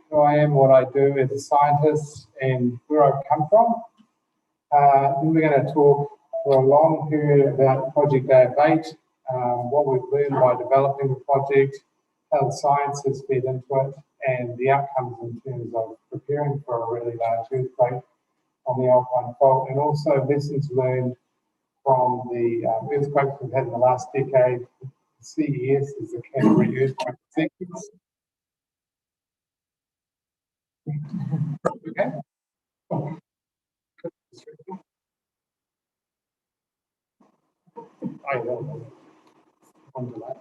who I am, what I do as a scientist, and where I've come from. Then we're going to talk for a long period about Project AF8, what we've learned by developing the project, how the science has fed into it, and the outcomes in terms of preparing for a really large earthquake on the Alpine Fault, and also lessons learned from the earthquakes we've had in the last decade. CES is the Canterbury Earthquake Sequence. Okay. I will. On delay.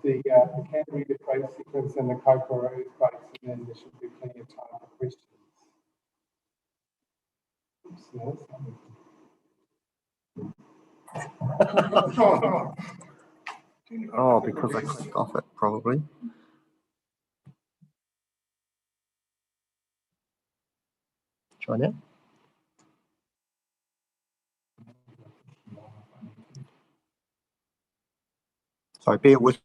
The Canterbury earthquake sequence and the Kokoro earthquakes, and then there should be plenty of time for questions. Oops, Oh, because I clicked off it, probably. Try now. So bear with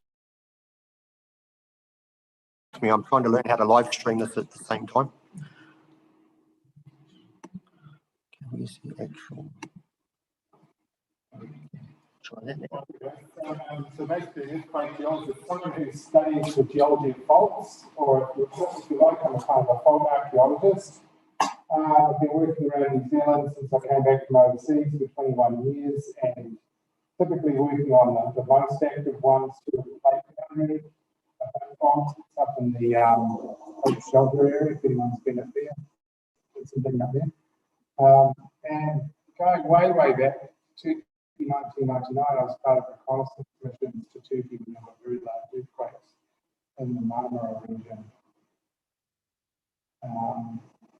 me. I'm trying to learn how to live stream this at the same time. Can we see actual? Try that now. So basically, earthquake geologist is someone who studies the geology of faults, or if you like, I'm a kind of a fault archaeologist. I've been working around New Zealand since I came back from overseas for 21 years, and typically working on the most active ones to the plate boundary fault up in the Hope Shelter area, if anyone's been up there. There's something up there. And going way back to 1999, I was part of reconnaissance missions to Turkey when there were very large earthquakes in the Hanmer region.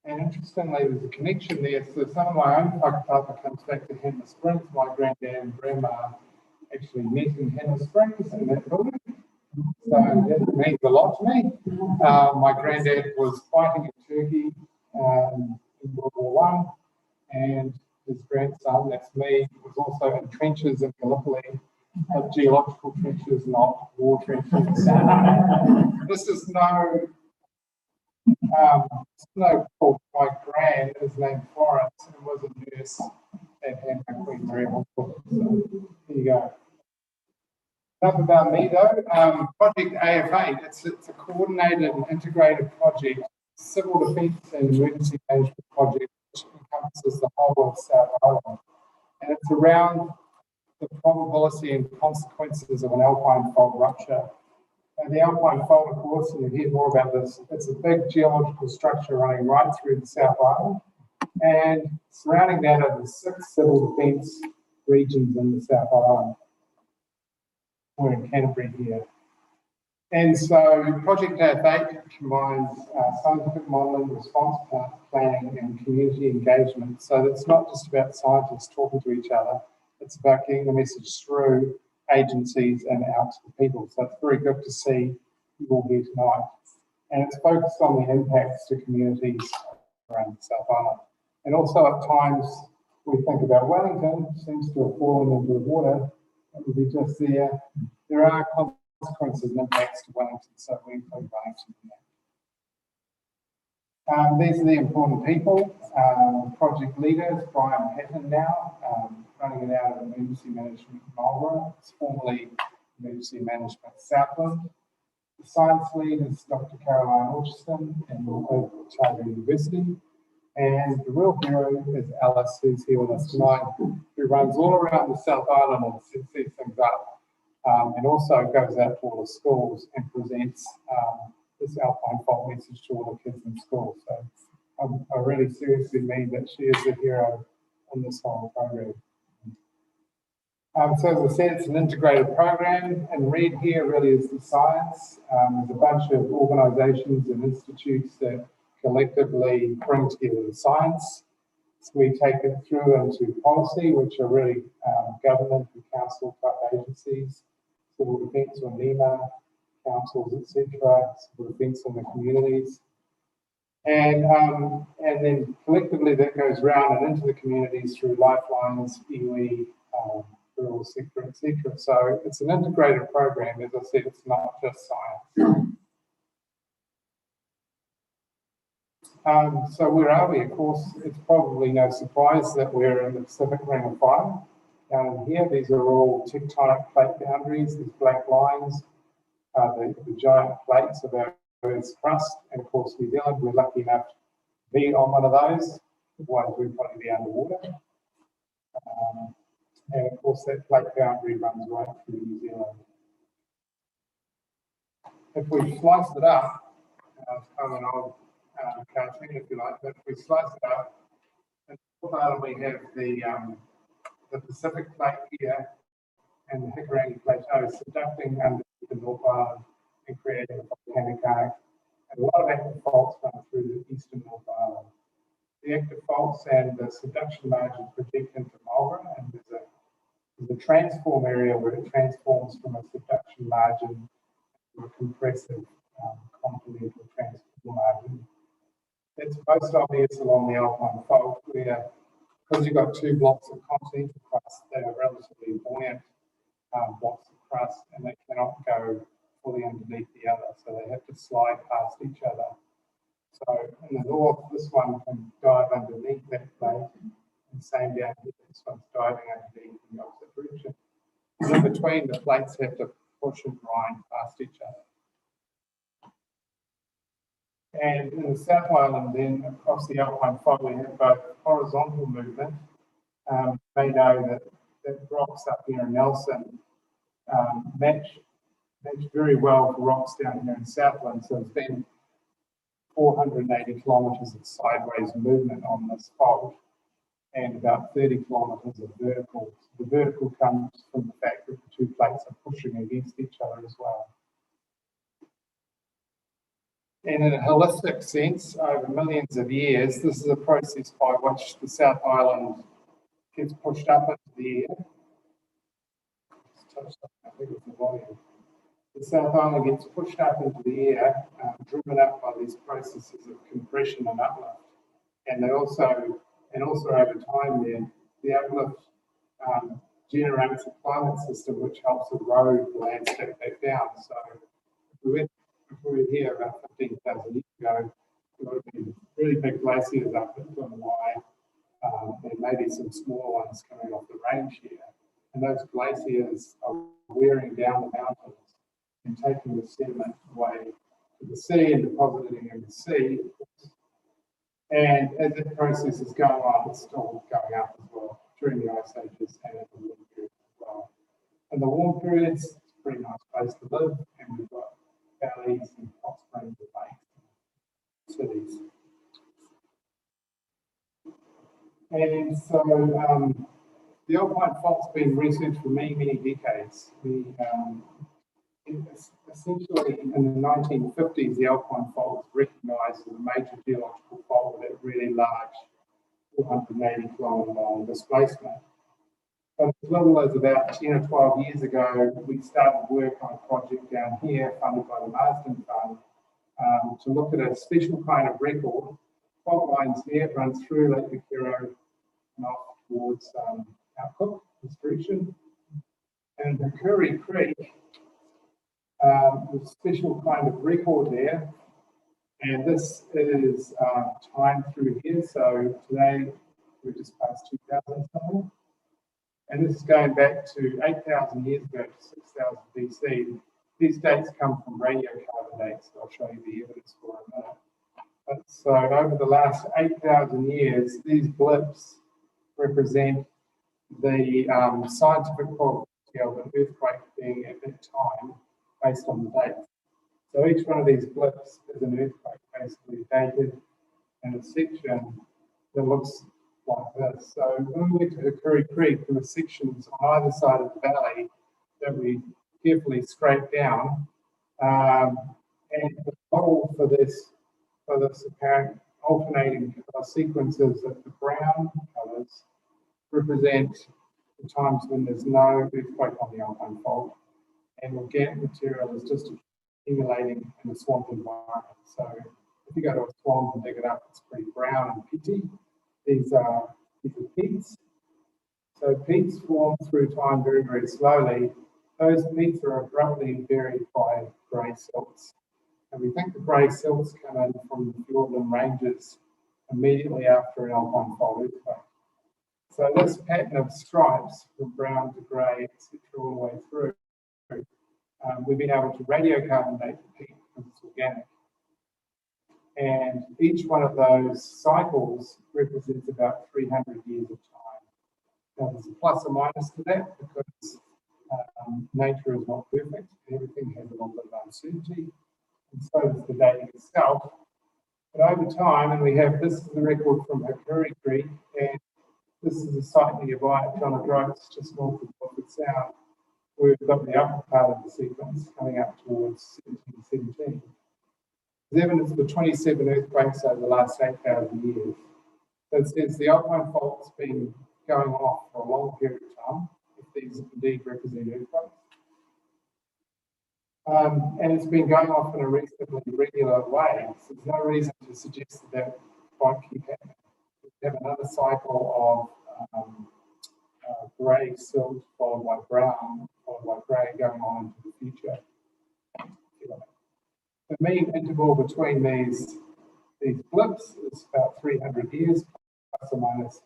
And interestingly, there's a connection there. So some of my own papa comes back to Hanmer Springs. My granddad and grandma actually met in Hanmer Springs in that building. So that means a lot to me. My granddad was fighting in Turkey in World War I, and his grandson, that's me, was also in trenches in Gallipoli, but geological trenches, not war trenches. This is no fault. My gran is named Florence and was a nurse at Hanmer Queen Mary Hospital. So there you go. Enough about me though. Project AF8, it's a coordinated and integrated project, civil defence and emergency management project, which encompasses the whole of South Island. And it's around the probability and consequences of an Alpine Fault rupture. And the Alpine Fault, of course, and you'll hear more about this, it's a big geological structure running right through the South Island. And surrounding that are the 6 civil defence regions in the South Island. We're in Canterbury here. And so Project AF8 combines scientific modelling, response planning and community engagement. So it's not just about scientists talking to each other, it's about getting the message through agencies and out to the people. So it's very good to see you all here tonight. And it's focused on the impacts to communities around the South Island. And also at times we think about Wellington, seems to have fallen into the water. It would be just there. There are consequences and impacts to Wellington, so we include Wellington in that. These are the important people. Project leaders, Brian Patton now, running it out of Emergency Management Marlborough. It's formerly Emergency Management Southland. The science lead is Dr. Caroline Orchiston and Charter University. And the real hero is Alice, who's here with us tonight, who runs all around the South Island and sets these things up. And also goes out to all the schools and presents this Alpine Fault message to all the kids in school. So I really seriously mean that she is the hero in this whole program. So as I said, it's an integrated program, and red here really is the science. There's a bunch of organisations and institutes that collectively bring together the science. So we take it through into policy, which are really government and council type agencies, civil defence or NEMA, councils, etc., civil defence in the communities. And then collectively that goes round and into the communities through lifelines, iwi, rural sector, etc. So it's an integrated program. As I said, it's not just science. So where are we? Of course, it's probably no surprise that we're in the Pacific Ring of Fire. Down here, these are all tectonic plate boundaries, these black lines, the giant plates of our Earth's crust. And of course, New Zealand, we're lucky enough to be on one of those, otherwise we'd probably be underwater. And of course, that plate boundary runs right through New Zealand. If we slice it up, it's kind of an old cartoon, if you like, but if we slice it up, at the bottom we have the Pacific plate here and the Hikurangi Plateau subducting under the North Island and creating a volcanic arc. And a lot of active faults run through the eastern North Island. The active faults and the subduction margin project into Marlborough, and there's a transform area where it transforms from a subduction margin to a compressive continental transform margin. It's most obvious along the Alpine Fault where, because you've got two blocks of continental crust, they are relatively buoyant blocks of crust and they cannot go fully underneath the other, so they have to slide past each other. So in the north, this one can dive underneath that plate, and same down here, this one's diving underneath in the opposite direction. And in between, the plates have to push and grind past each other. And in the South Island, then across the Alpine Fault, we have both horizontal movement. You may know that rocks up here in Nelson match very well for rocks down here in Southland. So it's been 480 kilometres of sideways movement on this fault and about 30 kilometres of vertical. The vertical comes from the fact that the two plates are pushing against each other as well. And in a holistic sense, over millions of years, this is a process by which the South Island gets pushed up into the air. I think it's the volume. The South Island gets pushed up into the air, driven up by these processes of compression and uplift. And also over time, the uplift generates a climate system which helps erode the landscape back down. So if we were here about 15,000 years ago, there would have been really big glaciers up on the line, and maybe some smaller ones coming off the range here. And those glaciers are wearing down the mountains and taking the sediment away to the sea and depositing in the sea. And as that process is going on, it's still going up as well during the ice ages and in the warm periods as well. In the warm periods, it's a pretty nice place to live, and we've got valleys and hot springs and lakes and cities. And so the Alpine Fault's been researched for many, many decades. Essentially, in the 1950s, the Alpine Fault was recognised as a major geological fault with a really large 480 kilometre long displacement. But as little as about 10 or 12 years ago, we started work on a project down here funded by the Marsden Fund to look at a special kind of record. Fault lines here run through Lake Makero and off towards our Cook distribution. And the Curry Creek was a special kind of record there. And this is time through here. So today we're just past 2000 something. And this is going back to 8,000 years ago to 6,000 BC. These dates come from radiocarbon dates. I'll show you the evidence for in a minute. But so over the last 8,000 years, these blips represent the scientific probability of an earthquake being at that time based on the date. So each one of these blips is an earthquake basically dated in a section that looks like this. So when we went to Curry Creek, there were sections on either side of the valley that we carefully scraped down. And the model for this apparent alternating sequences of the brown colours represent the times when there's no earthquake on the Alpine Fault, and organic material is just accumulating in a swamp environment. So if you go to a swamp and dig it up, it's pretty brown and peaty. These are peats. So peaks form through time very, very slowly. Those peaks are abruptly buried by grey silts. And we think the grey silts come in from the Fiordland Ranges immediately after an Alpine Fault earthquake. So this pattern of stripes from brown to grey, etc., all the way through, we've been able to radiocarbon date the peak because it's organic. And each one of those cycles represents about 300 years of time. Now, there's a plus or minus to that because nature is not perfect. Everything has a little bit of uncertainty, and so does the dating itself. But over time, and we have this is the record from Ferry Bridge, and this is a site nearby at John O'Droit's, just north of Milford Sound. We've got the upper part of the sequence coming up towards 1717. There's evidence for 27 earthquakes over the last 8,000 years. So it says the Alpine Fault's been going off for a long period of time, if these indeed represent earthquakes. And it's been going off in a reasonably regular way. So there's no reason to suggest that that won't keep happening. We have another cycle of grey silt followed by brown, followed by grey going on into the future. The mean interval between these blips is about 300 years, plus or minus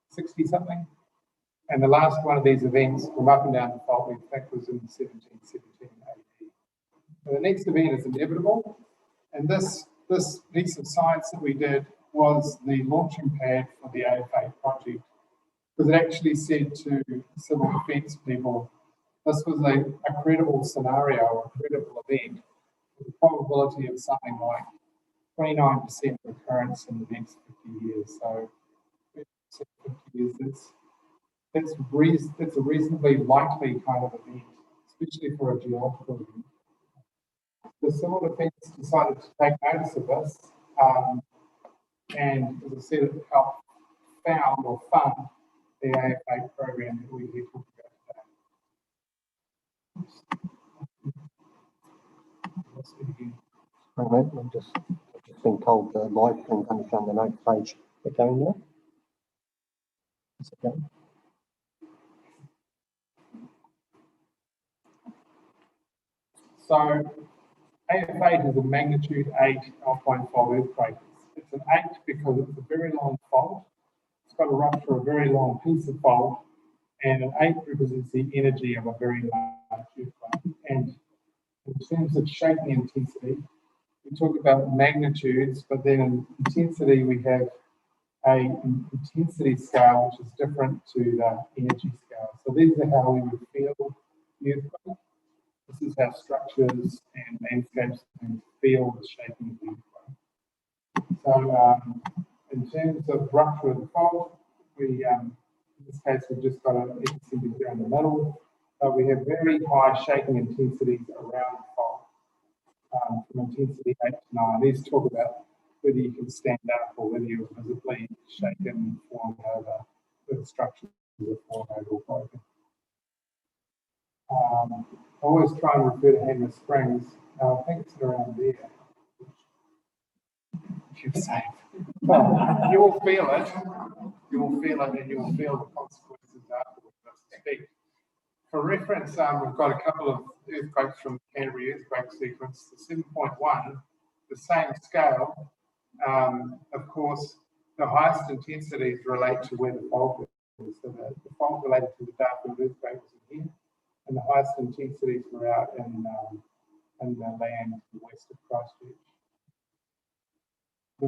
60 something. And the last one of these events from up and down the fault, we think, was in 1717 AD. So the next event is inevitable. And this piece of science that we did was the launching pad for the AF8 project, because it actually said to civil defence people, this was a credible scenario, or a credible event, with a probability of something like 29% recurrence in the next 50 years. So 50 years, that's a reasonably likely kind of event, especially for a geological event. The civil defence decided to take notice of this, and as I said, it helped found or fund the AF8 program that we're here talking about today. I'm just been told the live thing can be on the next page. They're going there. Is it going? So AF8 is a magnitude 8 Alpine Fault earthquake. It's an 8 because it's a very long fault. It's got to rupture a very long piece of fault, and an 8 represents the energy of a very large earthquake. And in terms of shaking intensity, we talk about magnitudes, but then in intensity we have an intensity scale which is different to the energy scale. So these are how we would feel the earthquake. This is how structures and landscapes feel the shaking of the earthquake. So in terms of rupture of the fault, we in this case we've just got an epicenter here in the middle, but we have very high shaking intensities around the fault. From intensity 8 to 9. These talk about whether you can stand up or whether you're visibly shaken, falling over, whether structures are falling over or broken. I always try and refer to Hanmer Springs. I think it's around there. You're safe. But you will feel it. You will feel it, and you will feel the consequences afterwards, I suspect. For reference, we've got a couple of earthquakes from the Canterbury earthquake sequence. The 7.1, the same scale. Of course, the highest intensities relate to where the fault is. So the fault related to the Dartford earthquake was in here, and the highest intensities were out in the land to the west of Christchurch. The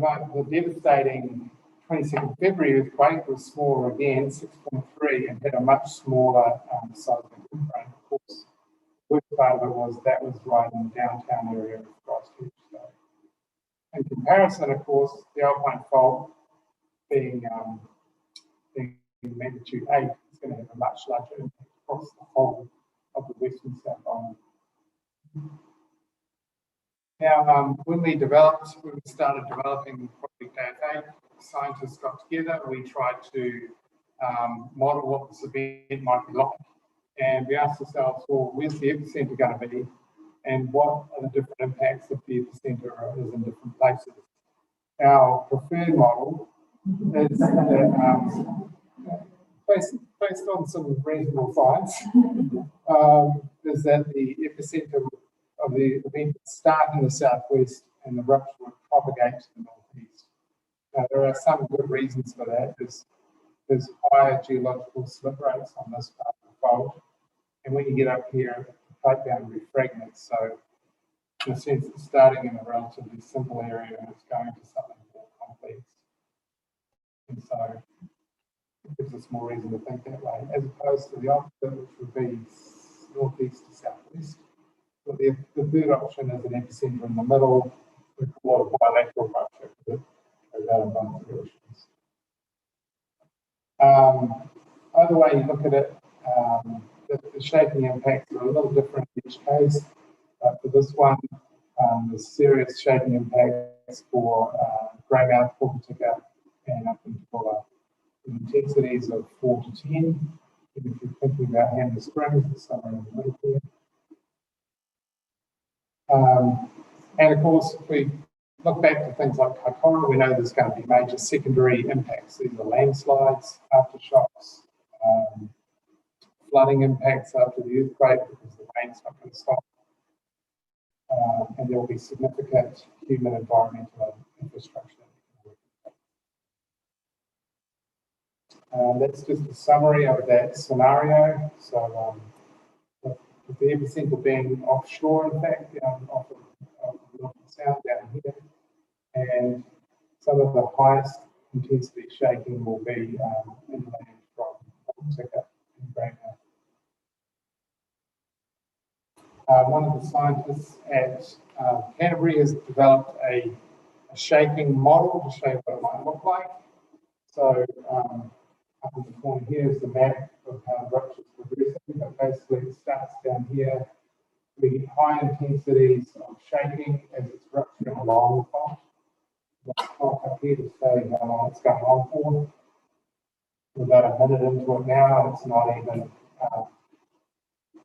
devastating 22nd February earthquake was smaller again, 6.3, and had a much smaller seismic footprint. Of course, the worst part of it was that was right in the downtown area of Christchurch. So, in comparison, of course, the Alpine Fault being magnitude 8 is going to have a much larger impact across the whole of the Western South Island. Now, when we started developing Project AF8, scientists got together, we tried to model what this event might be like, and we asked ourselves, well, where's the epicenter going to be, and what are the different impacts if the epicenter is in different places? Our preferred model is that based on some reasonable science, is that the epicenter of the event would start in the southwest and the rupture would propagate to the northeast. Now, there are some good reasons for that. There's higher geological slip rates on this part of the fault, and when you get up here, the plate boundary fragments. So, in a sense, it's starting in a relatively simple area and it's going to something more complex. And so, it gives us more reason to think that way, as opposed to the opposite, which would be northeast to southwest. But the third option is an epicenter in the middle. We call it a bilateral rupture because it goes out in both directions. Either way you look at it, the shaking impacts are a little different in each case. But for this one, there's serious shaking impacts for Greymouth, Pulpatica, and up in Toowoomba. Intensities of 4 to 10. And if you're thinking about Hanmer Springs, it's somewhere in the middle here. And of course, if we look back to things like Kaikoura, we know there's going to be major secondary impacts. These are landslides, aftershocks, flooding impacts after the earthquake because the rain's not going to stop. And there will be significant human environmental infrastructure. That's just a summary of that scenario. So, with the epicenter being offshore, in fact, off of North Sound down here, and some of the highest intensity shaking will be inland from Pulpatica and Greymouth. One of the scientists at Canterbury has developed a shaking model to show what it might look like. So, up in the corner here is the map of how the rupture is progressing, but basically it starts down here. We get high intensities of shaking as it's rupturing along the fault. Let's talk up here to say how long it's going on for. We're about a minute into it now, and it's not even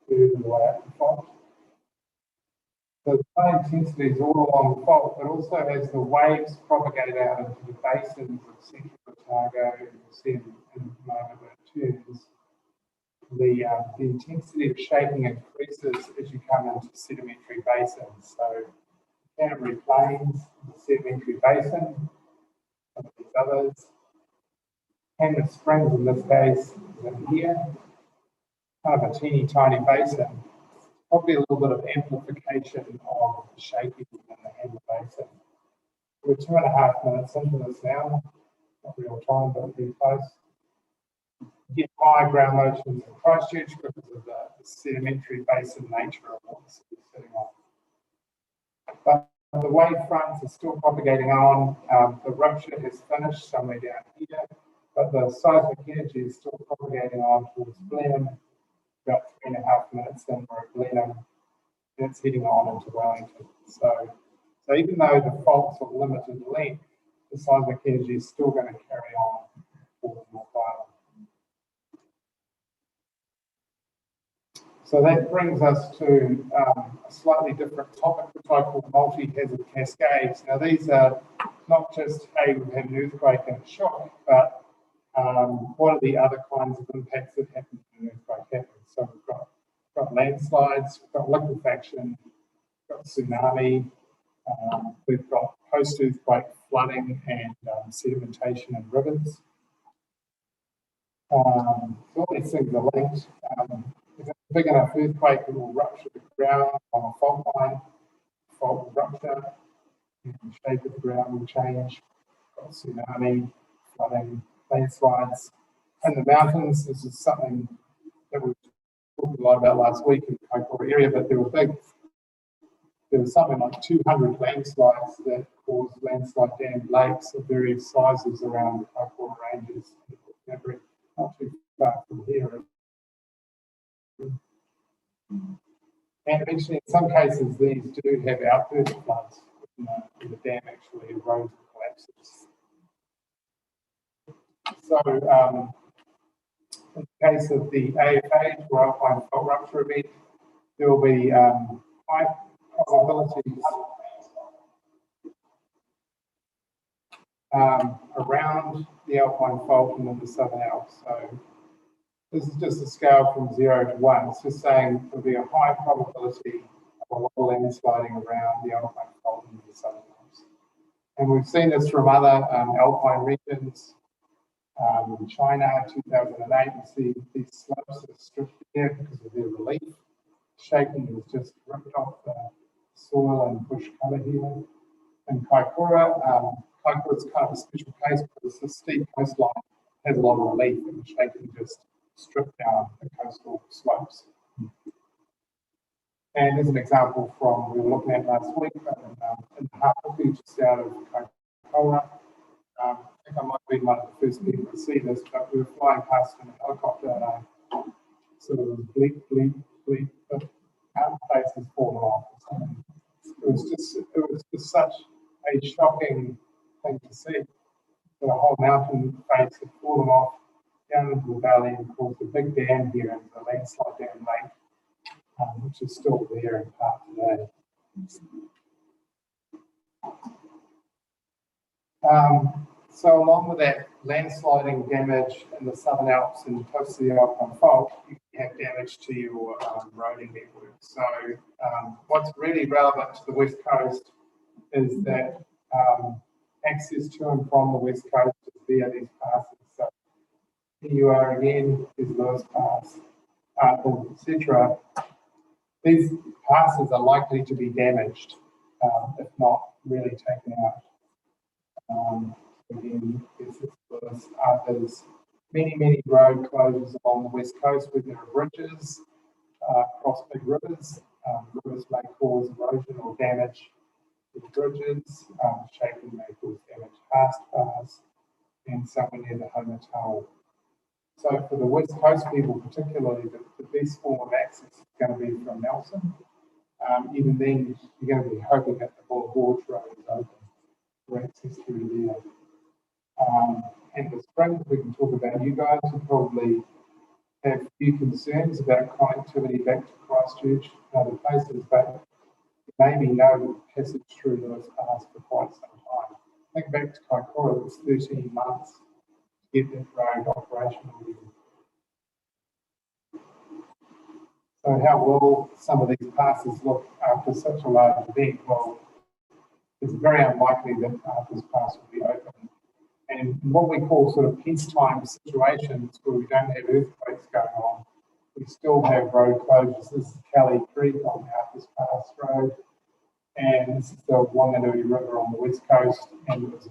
through the way up the fault. So the high intensities all along the fault, but also as the waves propagate out into the basins of Central Otago, and you'll see in a moment when it turns, the intensity of shaking increases as you come into sedimentary basins. So Canterbury Plains, the sedimentary basin, some of these others. Hanmer Springs in this case is in here, kind of a teeny tiny basin. Probably a little bit of amplification of the shaking in the Hanmer Basin. We're 2.5 minutes into this now, not real time, but pretty close. You get high ground motions in Christchurch because of the sedimentary basin nature of what the city's sitting on. But the wave fronts are still propagating on. The rupture has finished somewhere down here, but the seismic energy is still propagating on towards Blenheim. About 3.5 minutes in, we're at Blenheim, and it's heading on into Wellington. So even though the faults are limited length, the seismic energy is still going to carry on towards North Island. So that brings us to a slightly different topic, which I call multi-hazard cascades. Now these are not just, hey, we've had an earthquake and a shock, but what are the other kinds of impacts that happen when an earthquake happens? So we've got landslides, we've got liquefaction, we've got tsunami, we've got post-earthquake flooding and sedimentation in rivers. So all these things are linked. If it's a big enough earthquake, it will rupture the ground on a fault line. The fault will rupture, and the shape of the ground will change. We've got tsunami, flooding, landslides. In the mountains, this is something that we talked a lot about last week in the Kaikoura area, but there was something like 200 landslides that caused landslide dammed lakes of various sizes around the Kaikoura ranges. Not too far from here. And eventually, in some cases, these do have outburst floods when the dam actually erodes and collapses. So, in the case of the AF8 or Alpine Fault rupture event, there will be high probabilities around the Alpine Fault and in the Southern Alps. So This is just a scale from 0 to 1. It's just saying there'll be a high probability of a lot of landsliding around the Alpine Fault in the Southern Alps. And we've seen this from other alpine regions. In China, 2008, you see these slopes are stripped here because of their relief. Shaking has just ripped off the soil and bush cover here. In Kaikoura, Kaikoura is kind of a special case because it's a steep coastline, has a lot of relief, and the shaking just stripped down the coastal slopes. And as an example from we were looking at last week, in Hapuku, just out of Kaikoura, I think I might have been one of the first people to see this, but we were flying past in a helicopter and I sort of bleep, but our face has fallen off. It was just such a shocking thing to see. The whole mountain face had fallen off down into the valley and caused a big dam here and the landslide dam lake, which is still there in part today. So along with that landsliding damage in the Southern Alps and close to the Alpine Fault, you can have damage to your roading network. So what's really relevant to the West Coast is that access to and from the West Coast is via these passes. So here you are again, there's Lewis Pass, etc. These passes are likely to be damaged, if not really taken out. Again, there's many road closures along the West Coast where there are bridges across big rivers. Rivers may cause erosion or damage to the bridges. Shaking may cause damage past bars and somewhere near the Hanmer tunnel. So for the West Coast people particularly, the best form of access is going to be from Nelson. Even then, you're going to be hoping that the Bull Gorge Road is open for access through there. And the spring, we can talk about. You guys will probably have a few concerns about connectivity back to Christchurch and other places, but there may be no passage through Lewis Pass for quite some time. Think back to Kaikoura, it was 13 months to get that road operational again. So how will some of these passes look after such a large event? Well, it's very unlikely that this pass will be open. And what we call sort of peacetime situations where we don't have earthquakes going on, we still have road closures. This is Kelly Creek on the Arthur's Pass Road, and this is the Wanganui River on the west coast. And it was a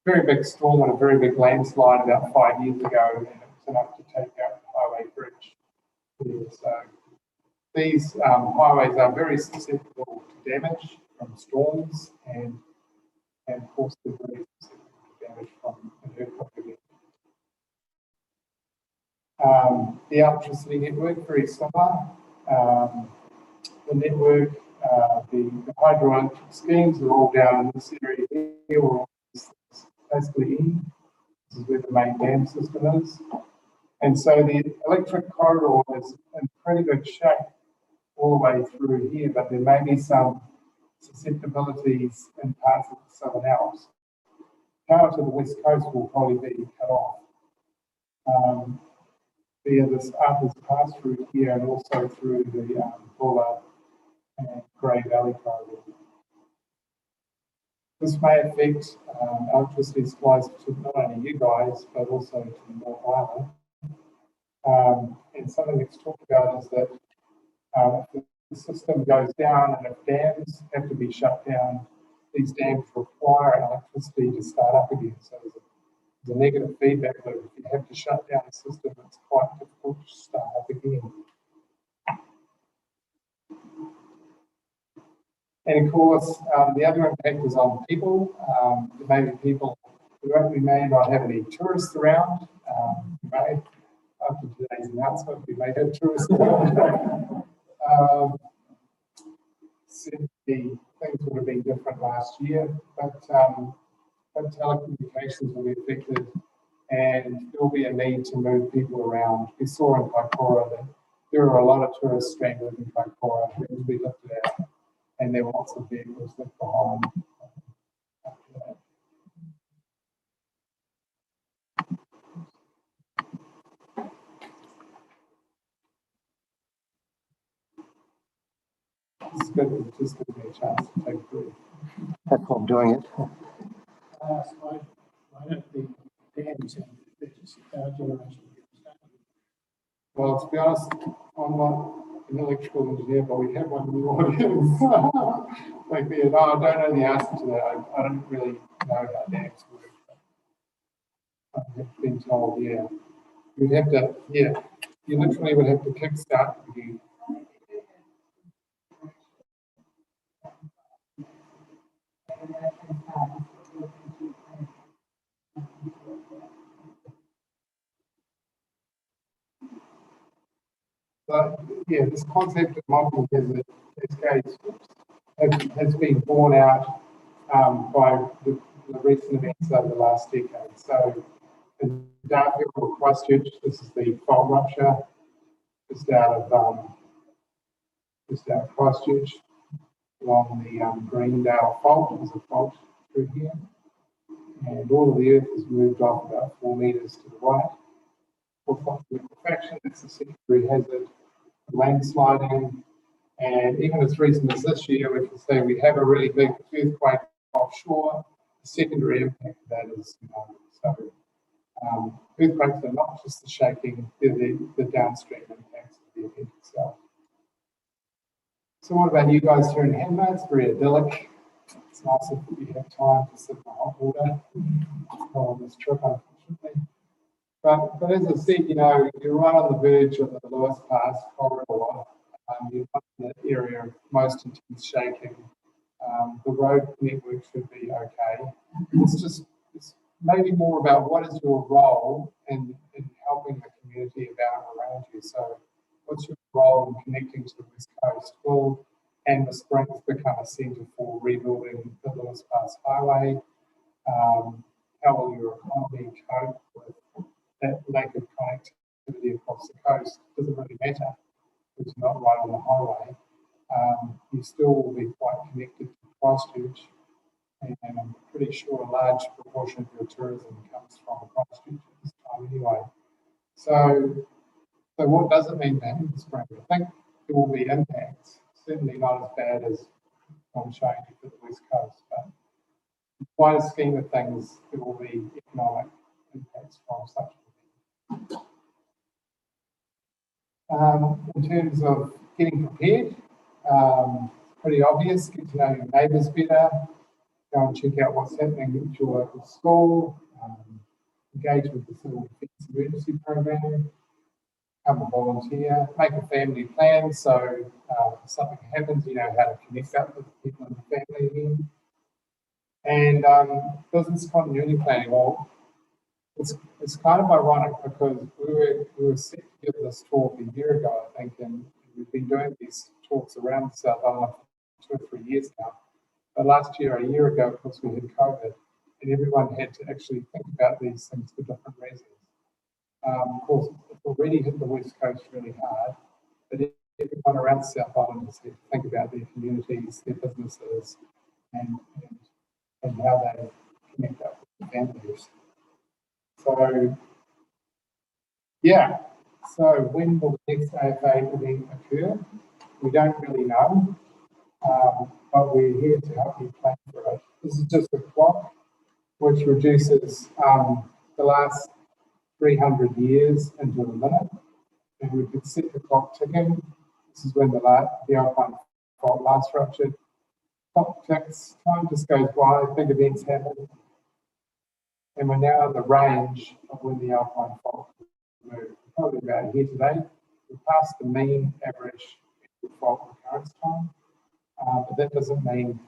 very big storm and a very big landslide about 5 years ago, and it was enough to take out the highway bridge here. So these highways are very susceptible to damage from storms, and of course they're very susceptible to damage from an earthquake event. The electricity network, very similar. The network, the hydroelectric schemes are all down in this area here, where all this is basically in. This is where the main dam system is. And so the electric corridor is in pretty good shape all the way through here, but there may be some susceptibilities in parts of the Southern Alps. Power to the west coast will probably be cut off via this Arthur's Pass through here and also through the Buller and Grey Valley corridor. This may affect electricity supplies to not only you guys, but also to the North Island. And something that's talked about is that if the system goes down and if dams have to be shut down, these dams require electricity to start up again. So there's a negative feedback loop. If you have to shut down the system, it's quite difficult to start up again. And of course, the other impact is on people. There may be people we may not have any tourists around. After today's announcement, we may have tourists around. Certainly, things would have been different last year, but telecommunications will be affected, and there will be a need to move people around. We saw in Kaikoura that there are a lot of tourists stranded in Kaikoura who will be lifted out, and there were lots of vehicles left behind. just gives me a chance to take a breath. That's why I'm doing it. Why don't the dams and electricity power generation get started? Well, to be honest, I'm not an electrical engineer, but we have one in the audience. Like, yeah, no, I don't know the answer to that. I don't really know how dams work. But I have been told, yeah, you'd have to, yeah, you literally would have to kickstart the But yeah, this concept of multiple desert cascades has been borne out by the recent events over the last decade. So in Dartfield or Christchurch, this is the fault rupture just out of Christchurch along the Greendale Fault. There's a fault through here, and all of the earth has moved off about 4 meters to the right. For liquefaction, it's a secondary hazard, landsliding, and even as recent as this year, we can say we have a really big earthquake offshore. The secondary impact of that is so earthquakes are not just the shaking, they're the downstream impacts of the event itself. So what about you guys here in Hanmer? It's very idyllic. It's nice if you have time to sit in the hot water on this trip, unfortunately. But as I said, you're right on the verge of the Lewis Pass corridor. You're in the area of most intense shaking. The road network should be okay. It's maybe more about what is your role in helping the community around you. So what's your role in connecting to the West Coast? Will Hanmer Springs become a centre for rebuilding the Lewis Pass Highway? How will your economy cope with that lack of connectivity across the coast? Doesn't really matter. It's not right on the highway. You still will be quite connected to Christchurch, and I'm pretty sure a large proportion of your tourism comes from Christchurch at this time anyway. So what does it mean for Hanmer Springs? I think there will be impacts, certainly not as bad as I'm showing you for the West Coast, but in quite a scheme of things, there will be economic impacts from such an event. In terms of getting prepared, pretty obvious, get to know your neighbours better, go and check out what's happening at your local school, engage with the Civil Defence Emergency Program, become a volunteer, make a family plan so if something happens, you know how to connect up with people in the family again. And business continuity planning. Well, it's kind of ironic because we were set to give this talk a year ago, I think, and we've been doing these talks around the South Island for 2 or 3 years now. But last year, a year ago, of course, we had COVID, and everyone had to actually think about these things for different reasons. Of course, it's already hit the West Coast really hard, but everyone around the South Island has had to think about their communities, their businesses, and how they connect up with their families. So, yeah. So when will the next AF8 event occur? We don't really know, but we're here to help you plan for it. This is just a clock which reduces the last 300 years into a minute, and we could set the clock ticking. This is when the Alpine Fault last ruptured. Clock ticks, time just goes by, big events happen, and we're now in the range of when the Alpine Fault moved. Probably about here today. We're past the mean average fault recurrence time, but that doesn't mean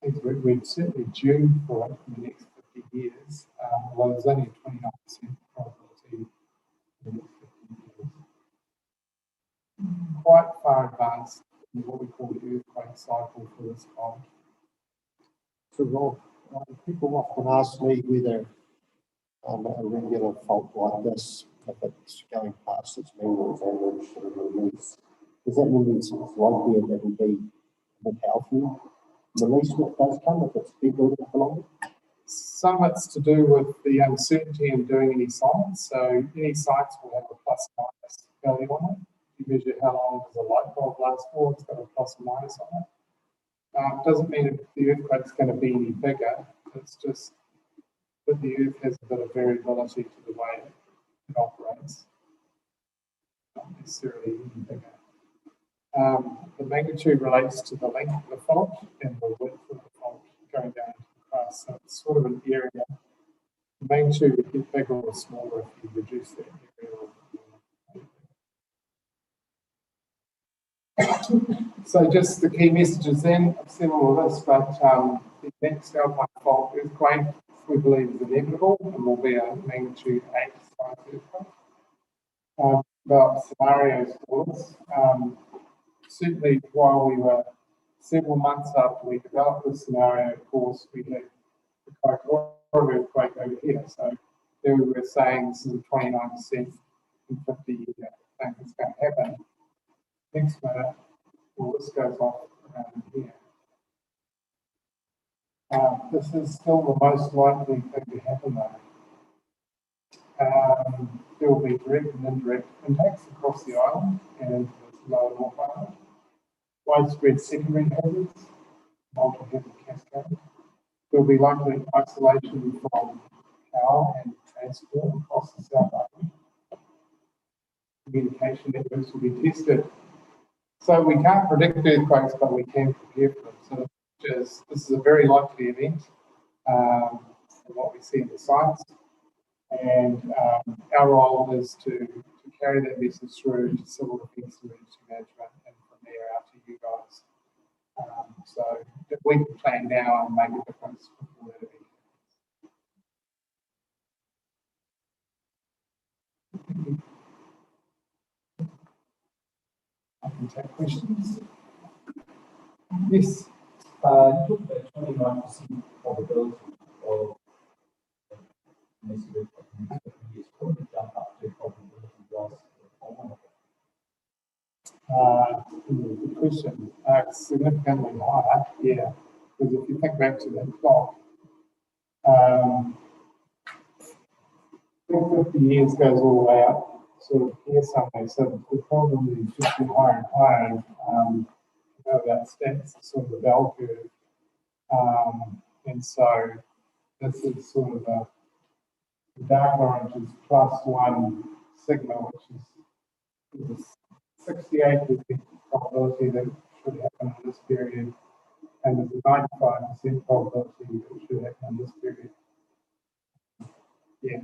we're certainly due for it in the next 50 years, although there's only a 29% probability in the next 50 years. Quite far advanced in what we call the earthquake cycle for this fault. So Rob, people often ask me whether a regular fault like this, if it's going past its minerals average sort of release, does that mean it's likely that it will be a bit healthier release when it does come, if it's big or longer? Some of it's to do with the uncertainty in doing any science. So any science will have a plus minus value on it. you measure how long does a light bulb last for, it's got a plus or minus on it. Doesn't mean that the earthquake's going to be any bigger, it's just that the earth has a bit of variability to the way it operates, not necessarily any bigger. The magnitude relates to the length of the fault and the width of the fault going down into the crust, so it's sort of an area. The magnitude would get bigger or smaller if you reduce that area. So just the key messages then, I've said all of this, but the next Alpine Fault earthquake we believe is inevitable and will be a magnitude 8 size earthquake. About scenarios for this. Certainly while we were several months after we developed this scenario, of course, we had the Kaikoura earthquake over here. So there we were saying this is a 29% in 50 year thing that's going to happen. Next minute, well, this goes off around here. This is still the most likely thing to happen though. There will be direct and indirect impacts across the island and into this lower North Island. Widespread secondary hazards, multi-hazard cascade. There will be likely isolation from power and transport across the South Island. Communication networks will be tested. So we can't predict earthquakes, but we can prepare for them. So this is a very likely event from what we see in the science. And our role is to carry that message through to civil defence and emergency management, and from there out to you guys. So that we can plan now and make a difference before that event. I can take questions. Yes. You talked about 29% probability of massive earthquake in the next 50 years. What would it jump up to probability was? Good question. It's significantly higher, yeah. Because if you think back to that clock, 50 years goes all the way up, sort of here somewhere. So the probability is just get higher and higher. And, you know about stats, it's sort of a bell curve. And so this is sort of the dark orange is +1 sigma, which is 68% probability that it should happen in this period, and there's a 95% probability that it should happen in this period. Yeah,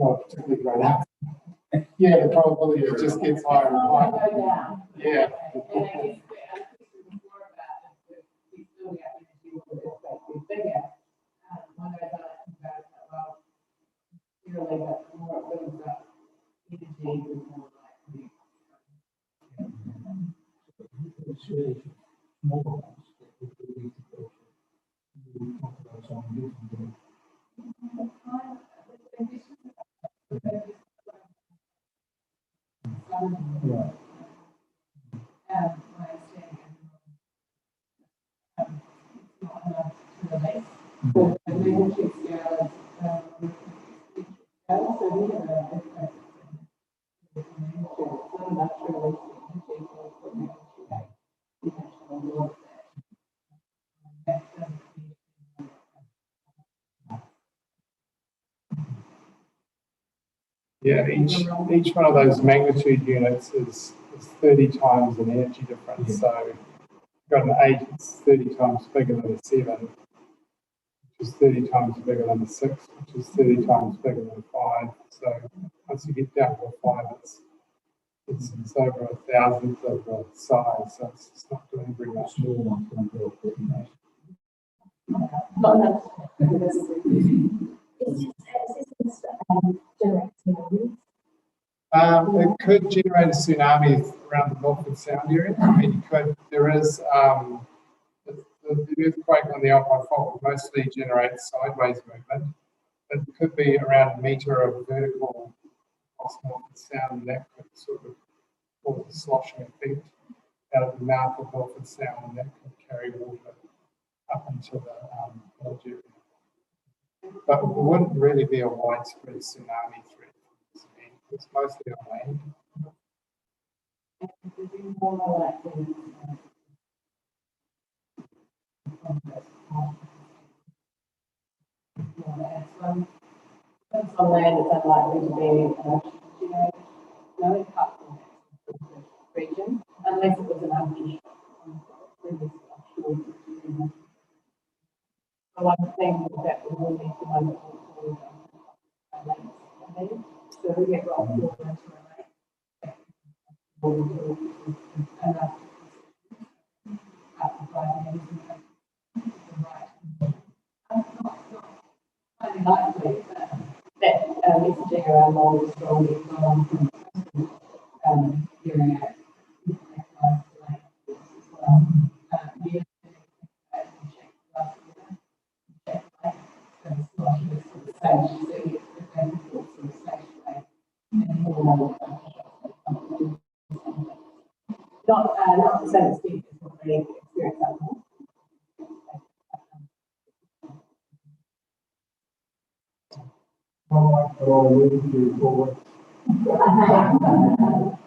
not particularly great. Yeah, the probability just gets higher and higher. Yeah. It's really small ones that we need to go through. We talk about some using them. Yeah. Yeah, each one of those magnitude units is 30 times an energy difference. Yeah. So you've got an 8, it's 30 times bigger than a 7, which is 30 times bigger than a 6, which is 30 times bigger than a 5. So once you get down to a 5, it's over 1,000th of the size. So it's not doing very much. Small ones don't go pretty nice. It could generate a tsunami around the Milford Sound area. I mean, there is the earthquake on the Alpine Fault would mostly generate sideways movement. It could be around a metre of vertical across Milford Sound, and that could sort of cause a sloshing effect out of the mouth of Milford Sound, and that could carry water up into the village area. But it wouldn't really be a widespread tsunami threat. It's mostly on land. more likely once on land, it's unlikely to be no cut from the region, unless it was an unfinished the one thing that we will need to know so we get rock likely that messaging around mold is strongly during our not the same extent as what we experience out there.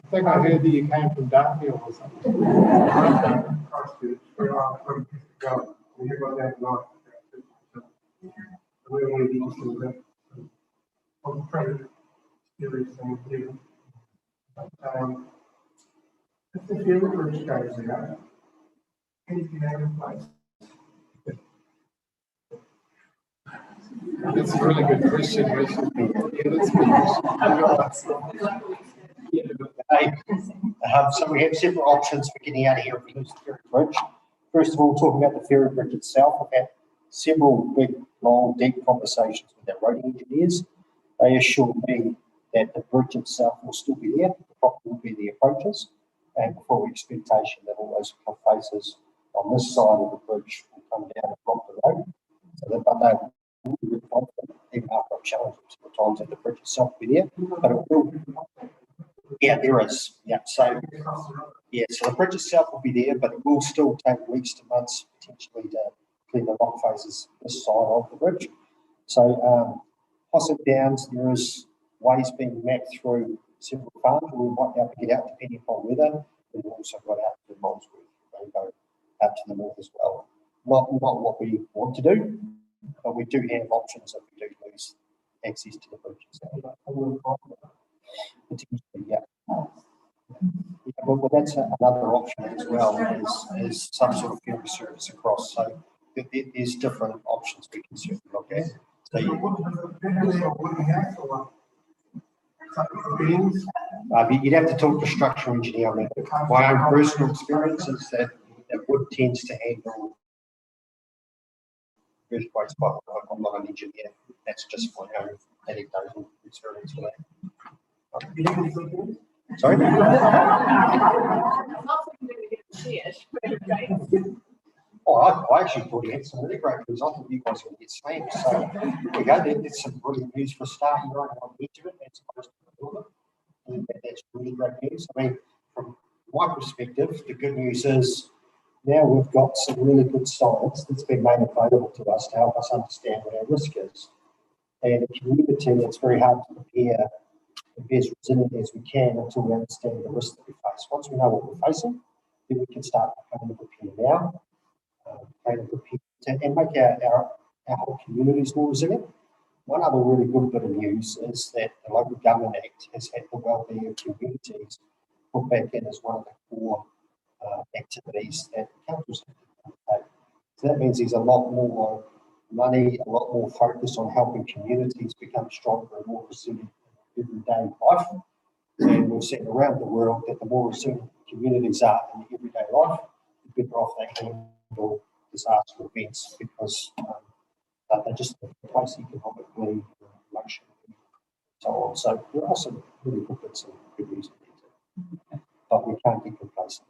I think I heard that you came from Dartfield or something. If the Ferry Bridge goes out, anything out of place. That's a really good question. Yeah, that's a good question. So we have several options for getting out of here if we lose the Ferry Bridge. First of all, talking about the Ferry Bridge itself, I've had several big, long, deep conversations with our roading engineers. They assure me that the bridge itself will still be there, the problem will be the approaches, and the full expectation that all those faces on this side of the bridge will come down and block the road. So that, but they will be really confident, even after I've challenged them several times, that the bridge itself will be there, but it will. Yeah, there is. Yeah, so the bridge itself will be there, but it will still take weeks to months potentially to clear the rock faces this side of the bridge. So, Posset Downs, there is ways being mapped through several farms. We might be able to get out depending upon weather. We've also got out to Molesworth and go out to the north as well. Not what we want to do, but we do have options if we do lose access to the bridges. Potentially, yeah. Well, that's another option as well, is some sort of ferry service across. So there's different options we can certainly look at. So you'd have to talk to structural engineer. I mean, my own personal experience is that wood tends to handle earthquakes quite well. I'm not an engineer. That's just my own anecdotal experience with that. Sorry? Oh, I actually thought you had some really great news. I thought you guys were going to get slammed. So there we go. There's some brilliant news for a start. You're right on the edge of it. That's supposed to be building. I think that's really great news. I mean, from my perspective, the good news is now we've got some really good science that's been made available to us to help us understand what our risk is. And a community, it's very hard to prepare and be as resilient as we can until we understand the risk that we face. Once we know what we're facing, then we can start planning to prepare now, and make our whole communities more resilient. One other really good bit of news is that the Local Government Act has had the wellbeing of communities put back in as one of the core activities that councils have to undertake. So that means there's a lot more money, a lot more focus on helping communities become stronger and more resilient in everyday life. And we've seen around the world that the more resilient communities are in everyday life, the better off they handle disaster events, because they're just in a place economically, emotionally, and so on. So there are some really good bits of good news in there, but we can't get complacent.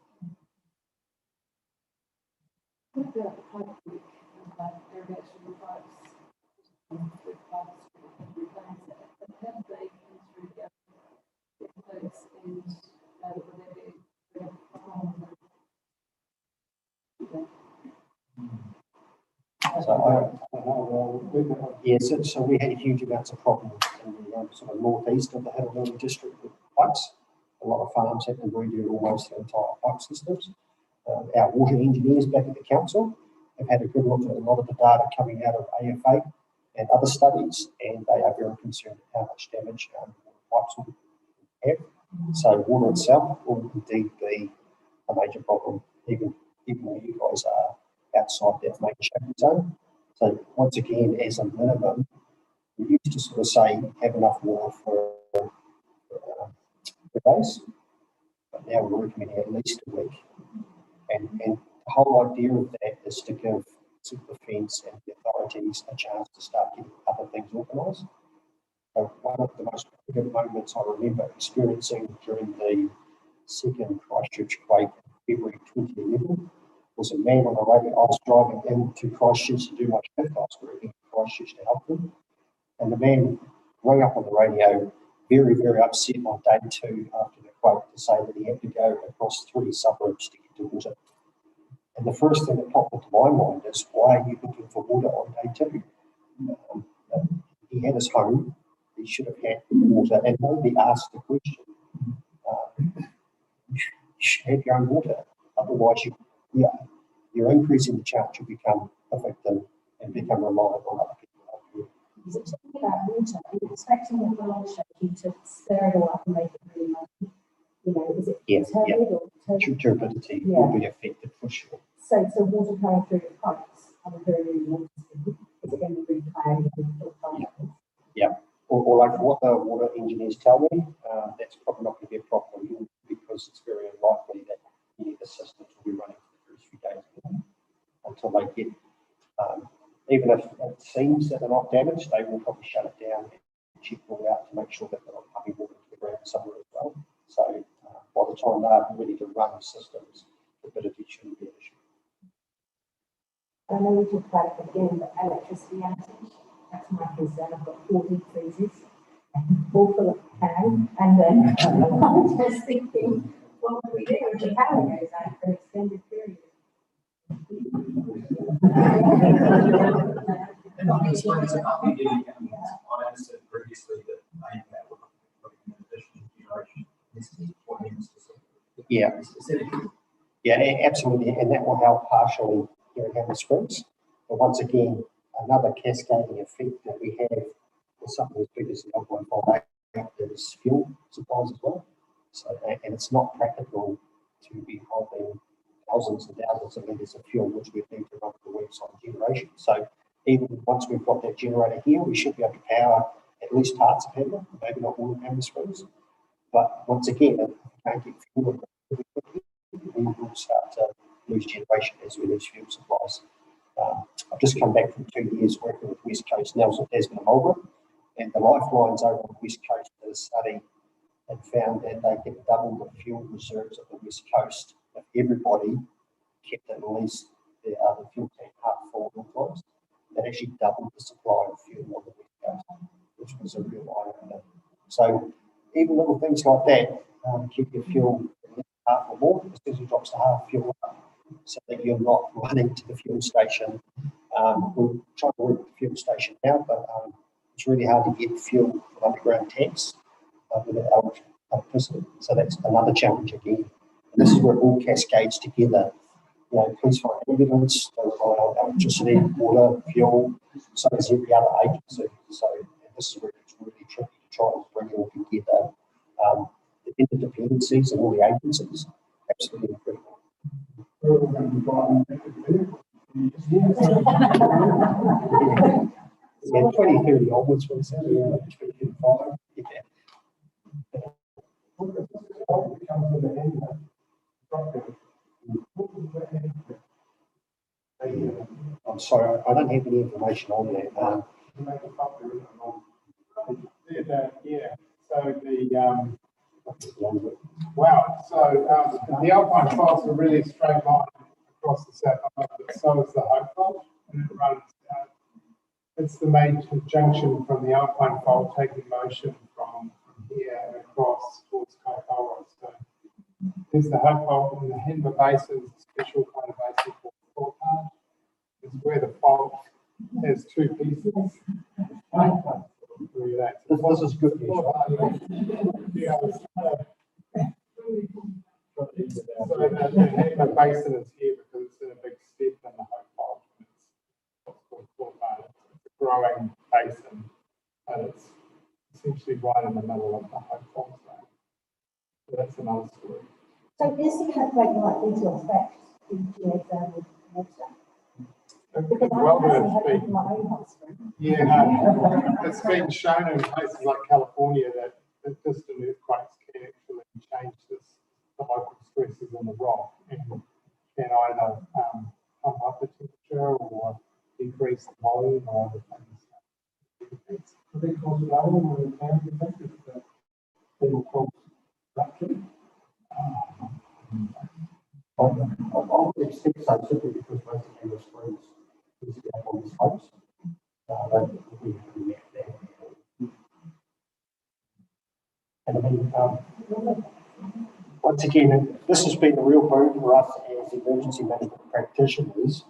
So we had huge amounts of problems in the sort of northeast of the Hanmer district with pipes. A lot of farms had to redo almost the entire pipe systems. Our water engineers back at the council have had a good look at a lot of the data coming out of AF8 and other studies, and they are very concerned at how much damage pipes will have. So water itself will indeed be a major problem, even when you guys are outside that main shading zone. So once again, as a minimum, we used to sort of say have enough water for days, but now we're recommending at least a week. And the whole idea of that is to give civil defence and the authorities a chance to start getting other things organised. So one of the most significant moments I remember experiencing during the second Christchurch quake in February 2011 was a man on the radio. I was driving into Christchurch to do my shift. I was working in Christchurch to help them. And the man rang up on the radio, very, very upset on day 2 after the quake to say that he had to go across 3 suburbs to get to water. And the first thing that popped into my mind is, why are you looking for water on day 2? He had his home, he should have had water, and nobody asked the question. You should have your own water. Otherwise, you're increasing the chance you'll become a victim and become reliant on other people. Is it talking about water? Are you expecting the world shaking to stir it all up and make it really muddy? You know, is it turbid or turbid? Turbidity will be affected for sure. So water coming through the pipes on a very, very long speed. Is it going to be really cloudy and Yeah. Or like what the water engineers tell me, that's probably not going to be a problem because it's very unlikely that any of the systems will be running for the first few days until they get, even if it seems that they're not damaged, they will probably shut it down and check all out to make sure that they're not pumping water into the ground somewhere as well. So by the time they're ready to run systems, turbidity shouldn't be an issue. I know we talked about it again, but electricity outage, that's my concern. I've got 4 deep freezers, all full of pan, and then I'm just thinking, what would we do if the power goes out for an extended period? I understood previously that maybe that would be an additional generation. This is what means to Yeah, absolutely, and that will help partially here at Hanmer Springs. But once again, another cascading effect that we have with something as big as the Alpine Fault is fuel supplies as well. So, and it's not practical to be holding thousands and thousands of litres of fuel, which we need to run the works on generation. So even once we've got that generator here, we should be able to power at least parts of Hanmer, maybe not all of Hanmer Springs. But once again, if we can't get fuel, we will start to lose generation as we lose fuel supplies. I've just come back from 2 years working with West Coast, Nelson, Tasman and Marlborough, and the lifelines over on the West Coast did a study and found that they could double the fuel reserves of the West Coast if everybody kept at least the fuel tank half full at all times. That actually doubled the supply of fuel on the West Coast, which was a real eye-opener. So even little things like that, keep your fuel at least half or more, as soon as it drops to half, fuel up, so that you're not running to the fuel station. We're trying to work with the fuel station now, but it's really hard to get fuel from underground tanks without electricity. So that's another challenge again. And this is where it all cascades together. You know, police fire ambulance, they rely on electricity, water, fuel, so does every other agency. So this is where it's really tricky to try and bring it all together. The interdependencies and all the agencies, absolutely incredible. Yeah, 2030 onwards, we'll say, 2025. I'm sorry, I don't have any information on that. Yeah, so the Alpine Faults are really straight line across the South Island, but so is the Hope Fault, and it runs it's the major junction from the Alpine Fault taking motion from here and across towards Kaikoura. So there's the Hope Fault and the Hanmer Basin is a special kind of basin called fault part. It's where the fault has 2 pieces. This is good news, right? So Hanmer Basin is here because it's in a big step in the Hope Fault. It's what's called Fault. It's a growing basin, but it's essentially right in the middle of the Hope Fault zone. So that's another story. So is the Cape Break likely to affect the geothermal water? Because I Well, personally it's had it in been, my own hot spring. yeah, no, it's been shown in places like California that distant earthquakes can actually change the local stresses in the rock and can either pump up the temperature or decrease the volume or other things. I think Conservation will can be affected that they will cause fracture. I would expect so simply because most of the springs is up on the slopes. We have to map that. And I mean, once again, this has been a real boon for us as emergency management practitioners,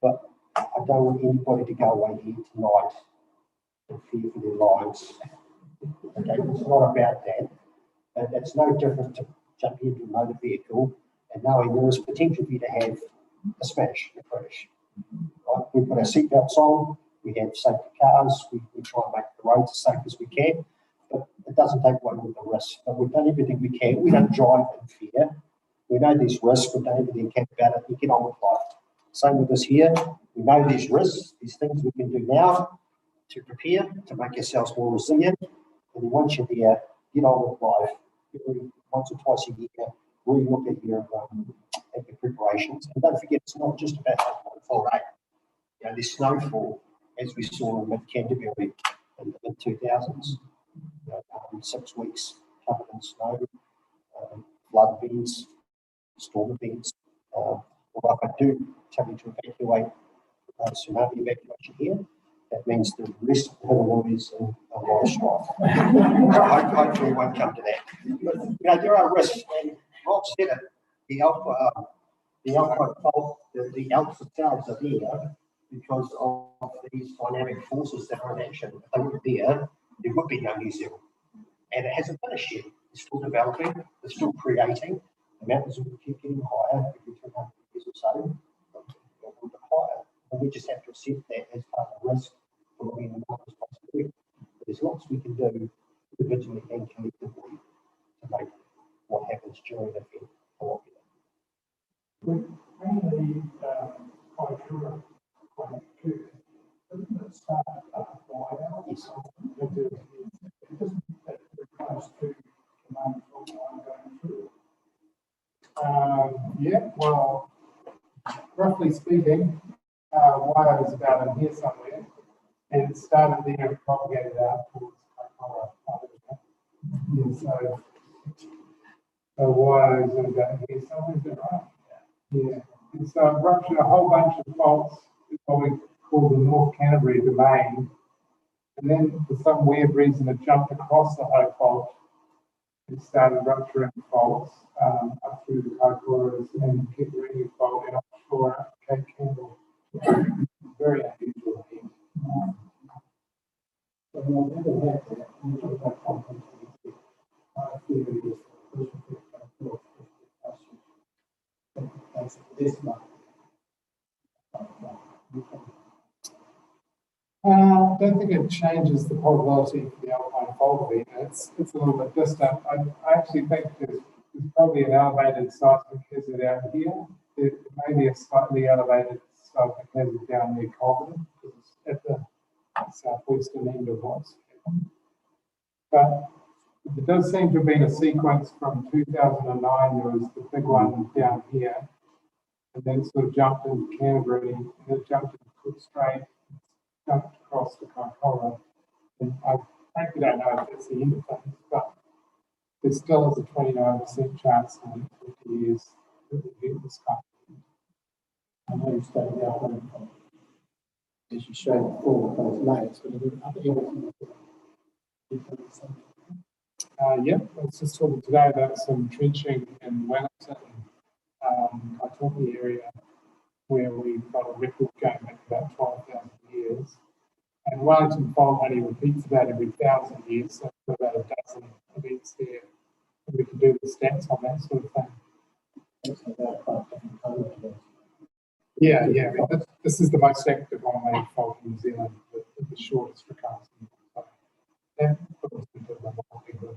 but I don't want anybody to go away here tonight and fear for their lives. Okay, it's not about that. And it's no different to jumping into a motor vehicle and knowing there is potential for you to have a smash, a crash. Right? We put our seatbelts on, we have safety cars, we try and make the roads as safe as we can, but it doesn't take away all the risks. But we've done everything we can. We don't drive in fear. We know these risks, we've done everything we can about it, we get on with life. Same with us here. We know these risks, these things we can do now to prepare, to make ourselves more resilient. And then once you're there, get on with life. Every once or twice a year, really look at your preparations. And don't forget, it's not just about Alpine Fault. You know, there's snowfall, as we saw in mid-Canterbury in the mid-2000s. You know, 6 weeks covered in snow, flood events, storm events. Well, if I do tell you to evacuate, tsunami evacuation here, that means the rest of the Himalayas and a lot of strife. Hopefully it won't come to that. But, you know, there are risks, and Rob said it, the Alpine Fault, the Alps themselves are there because of these dynamic forces that are in action. If they weren't there would be no New Zealand. And it hasn't finished yet. It's still developing, it's still creating. The mountains will keep getting higher every 200 years or so. They'll be higher. And we just have to accept that as part of the risk for looking at the responsibility. But there's lots we can do individually and collectively to make what happens during the event a lot better. Mainly, Kaikoura, doesn't it start up wide out? Yes. It doesn't that very close to the main fault line going through. Yeah, well, roughly speaking, wire is about in here somewhere, and it started there and propagated out towards Kaikoura. Yeah, so wire is about here somewhere, is that right? Yeah. And so it ruptured a whole bunch of faults, what we call the North Canterbury domain, and then for some weird reason it jumped across the Hope Fault and started rupturing faults up through the Kaikouras and Keperini Fault and offshore Cape Campbell. Very unusual event. So we'll never have that. We talk about confidence. I feel it is the person who can that's this month. I don't think it changes the probability for the Alpine Fault event. It's a little bit distant. I actually think there's probably an elevated seismic hazard out here. There may be a slightly elevated seismic hazard down near Colvin, because it's at the southwestern end of what's happened. But there does seem to have been a sequence from 2009. There was the big one down here, and then sort of jumped into Canterbury, and it jumped into Cook Strait, jumped across the Kaikoura. And I frankly don't know if that's the end of things, but there still is a 29% chance in 50 years that we get this kind of thing. I know you started out on as you showed before those layers, but there are other areas. Yeah, I was just talking today about some trenching in Wellington, Kaitopi area, where we've got a record going back about 12,000 years. And Wellington Fault only repeats about every 1,000 years, so we've got about a dozen events there. And we can do the stats on that sort of thing. It's about 5 different colours. Yeah, yeah. I mean, this is the most active on-land fault in New Zealand, with the shortest recurrence. So that puts into the likelihood.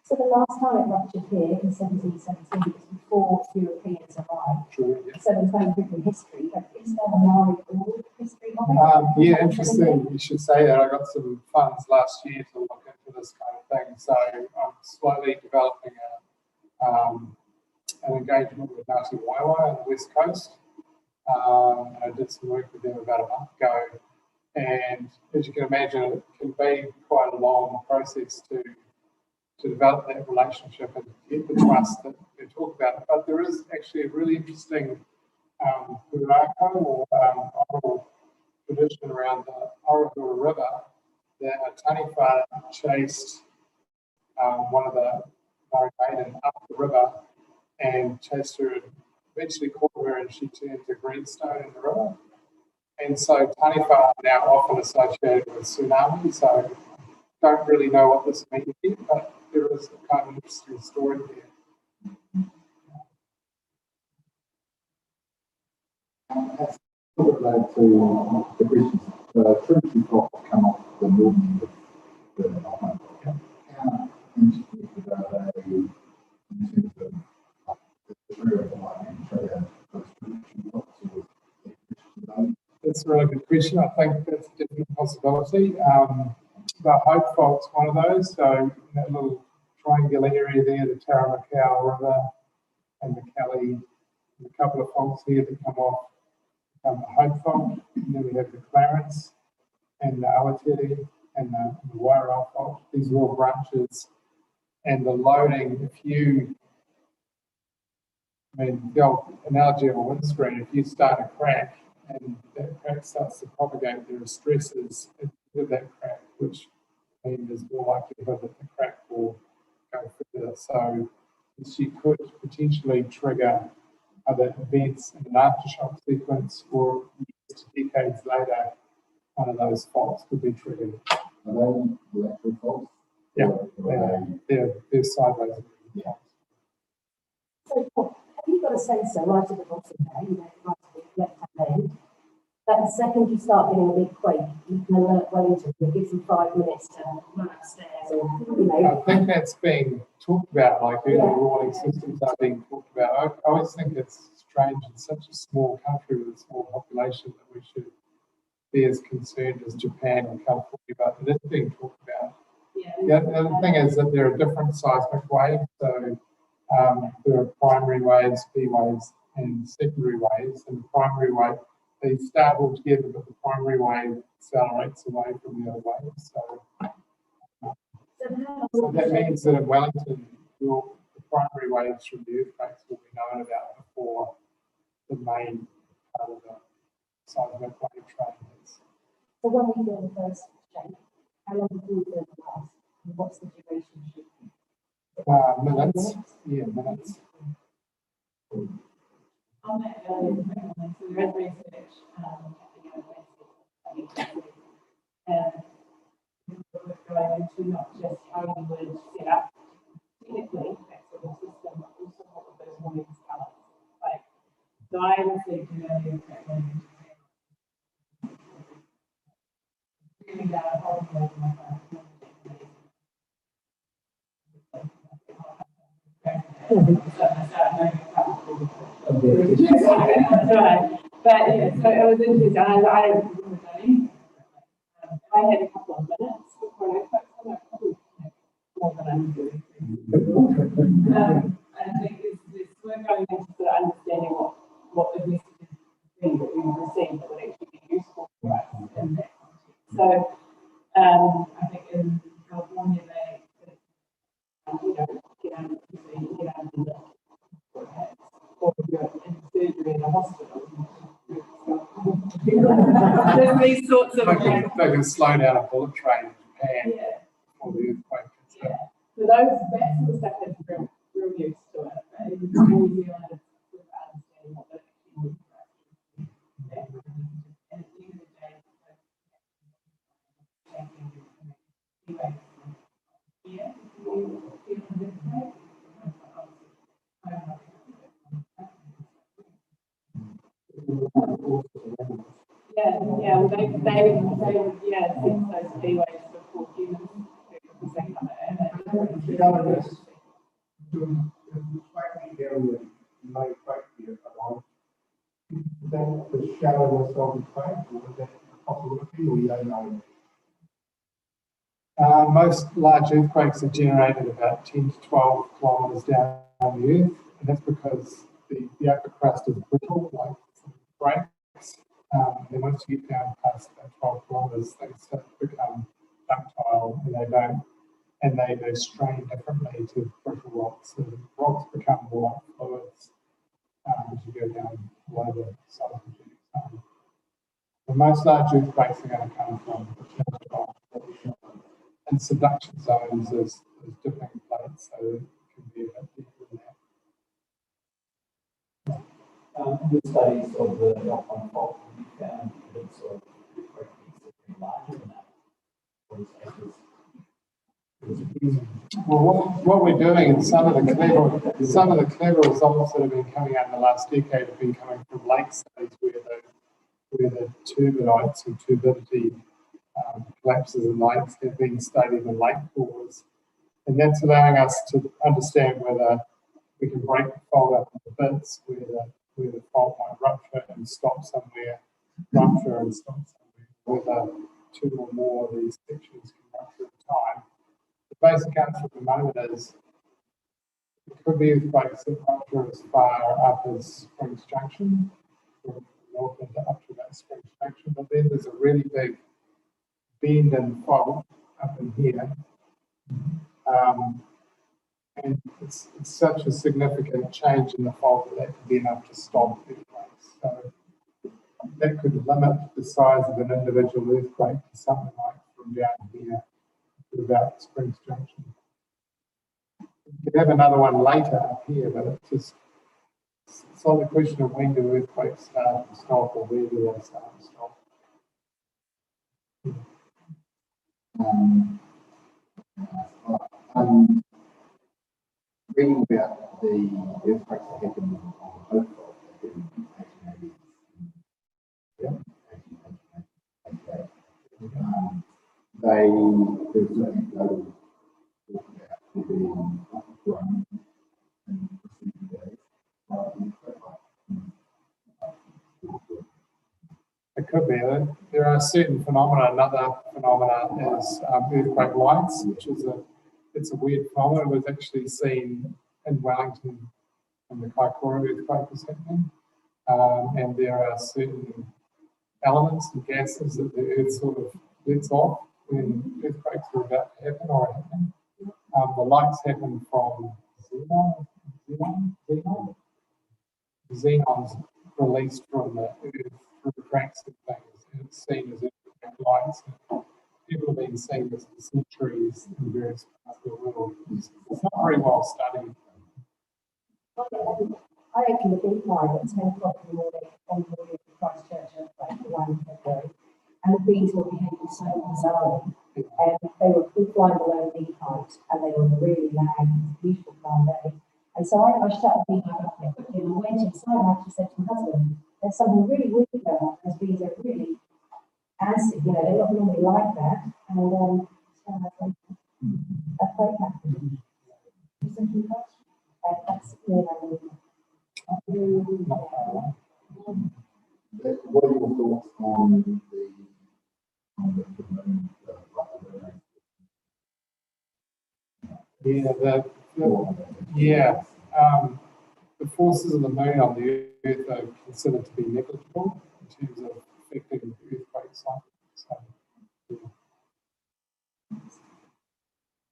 So the last time it ruptured here in 1717 was before Europeans arrived. True, yes. So there's no written history, but is there a Maori oral history of it? Yeah, interesting. You should say that. I got some funds last year to look into this kind of thing. So I'm slowly developing an engagement with Ngāti Waiwai on the West Coast. I did some work with them about a month ago. And as you can imagine, it can be quite a long process to develop that relationship and get the trust that they talk about. But there is actually a really interesting purako or oral tradition around the Orohura River that a Taniwha chased one of the Maori maiden up the river and chased her and eventually caught her, and she turned to greenstone in the river. And so Taniwha are now often associated with tsunami, so don't really know what this means yet, but there is a kind of interesting story there. That's a little bit related to the questions. Treaty blocks come off the northern end of the island. How interconnected are they in terms of the area of the lightning trigger those treaty blocks or the That's a really good question. I think that's a definite possibility. The Hope Fault's one of those. So that little triangular area there, the Taramacau River and the Kelly, and a couple of faults here that come off the Hope Fault. And then we have the Clarence and the Awatiri and the Wairau Fault. These are all branches. And the loading, the old analogy of a windscreen, if you start a crack and that crack starts to propagate, there are stresses with that crack, which means there's more likelihood that the crack will go further. So she could potentially trigger other events in an aftershock sequence, or years to decades later, one of those faults could be triggered. Are they lateral faults? Yeah, Or they're sideways. Yeah. So have you got a sensor right at the bottom there, right at the left-hand end? That the second you start getting a big quake, you can alert Wellington. It gives them 5 minutes to run upstairs or, I think that's being talked about, like early warning systems are being talked about. I always think it's strange in such a small country with a small population that we should be as concerned as Japan and California, but it is being talked about. Yeah. The other thing is that there are different seismic waves. So there are primary waves, P waves, and secondary waves. And the primary wave, they start all together, but the primary wave accelerates away from the other waves. So that means that in Wellington, the primary waves from the earthquakes will be known about before the main part of the seismic wave train is. So when we do the first shake, how long do we do it last? And what's the duration should be? Minutes. Yeah, minutes. On that earlier point, so there is research at the university, and we're going into not just how you would set up technically that sort of system, but also what would those warnings tell us. Like, so I received an earlier treatment really that horrible of my phone. But yeah, so it was interesting. I had a couple of minutes before I put more than I'm doing. I think we're going into sort of understanding what the messages been that we've received that would actually be useful for us in that context. So I think in California they get out of the lift, or you're in surgery in a hospital. There's these sorts of They can slow down a bullet train in Japan yeah. before the earthquake. Yeah. So that sort of stuff has real use to it. But in New Zealand, it's sort of understanding what that actually means for us. And at the end of the day, anyway, yeah, Yeah, well, they would, yeah, think those P waves before humans, because they come at The shallowness of the quake, or is that a possibility, or you don't know? Most large earthquakes are generated about 10 to 12 kilometres down the earth, and that's because the upper crust is brittle, like breaks. And once you get down past about 12 kilometres, they start to become ductile, and they strain differently to brittle rocks. So the rocks become more like fluids as you go down below the seismic zone. The most large earthquakes are going to come from and subduction zones is dipping plates, so it can be a bit deeper than that. In the studies of the Alpine Fault, have you found evidence of earthquakes that are larger than that? Or is Well, what we're doing, and some of the clever results that have been coming out in the last decade have been coming from lake studies where the turbidites and turbidity collapses in lakes have been studied in lake pores. And that's allowing us to understand whether we can break the fault up into bits where the fault might rupture and stop somewhere, rupture and stop somewhere, whether two or more of these sections can rupture at a time. The basic answer at the moment is it could be earthquakes that rupture as far up as Springs Junction, from north into up to that Springs Junction, but then there's a really big bend in fault up in here. And it's such a significant change in the fault that could be enough to stop earthquakes. So that could limit the size of an individual earthquake to something like from down here to about Springs Junction. You could have another one later up here, but it's on the question of when do earthquakes start and stop, or where do they start and stop. Reading about the earthquakes that happened on the Oak Fault back in 1880s. Yeah, 1888. There was an anecdotal talk about there being grown in preceding days. It could be. There are certain phenomena. Another phenomena is earthquake lights, which is it's a weird phenomenon. It was actually seen in Wellington when the Kaikoura earthquake was happening. And there are certain elements and gases that the Earth sort of lets off when earthquakes are about to happen or are happening. The lights happen from xenons released from the Earth through cracks and things, and it's seen as earthquake lights. People have been seeing this for centuries in various parts of the world. It's not very well studied. I opened the beat line at 10 o'clock in the morning on the morning of Christchurch earthquake, the 1 February, and the bees were behaving so bizarrely. They were flying below beat height, and they were really loud, beautiful calm day. And so I shut the beat line up there quickly and I went inside and I actually said to my husband, there's something really weird going on, because bees are really acid, they're not normally like that. And so that's quite happening. That's What are your thoughts on the the forces of the moon on the Earth are considered to be negligible in terms of affecting the earthquake cycle. So,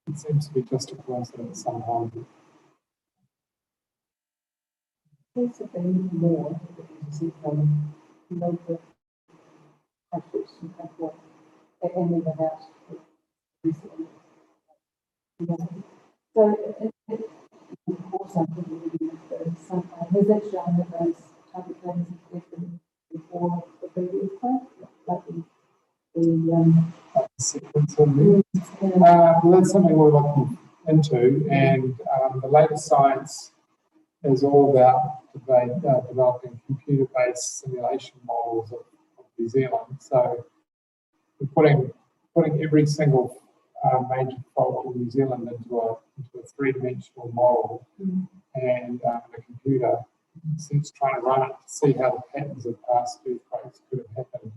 it seems to be just a coincidence somehow. Also, they need more to see from local practice and what they ended about recently. So, of course, I'm thinking has it shown that those type of things existed before the previous one? Like the sequence of moons. Well, that's something we're looking into, and the latest science is all about developing computer computer-based simulation models of New Zealand. So we're putting every single major fault in New Zealand into a three-dimensional model, and the computer is trying to run it to see how the patterns of past earthquakes could have happened.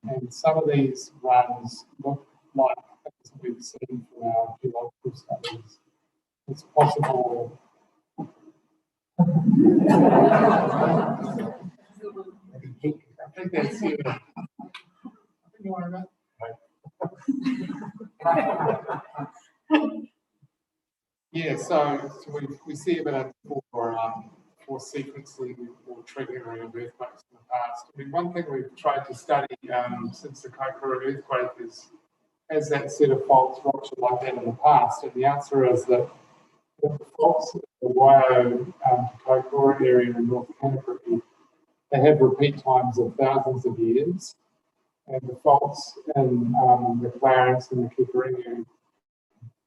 And some of these runs look like things that we've seen from our geological studies. It's possible. I think that's it. Yeah, so we see a bit of for sequencing or triggering of earthquakes in the past. I mean, one thing we've tried to study since the Kaikoura earthquake is, has that set of faults ruptured like that in the past? And the answer is that the faults in the Waio to Kaikoura area in North Canterbury, they have repeat times of thousands of years. And the faults in the Clarence and the Kikeringu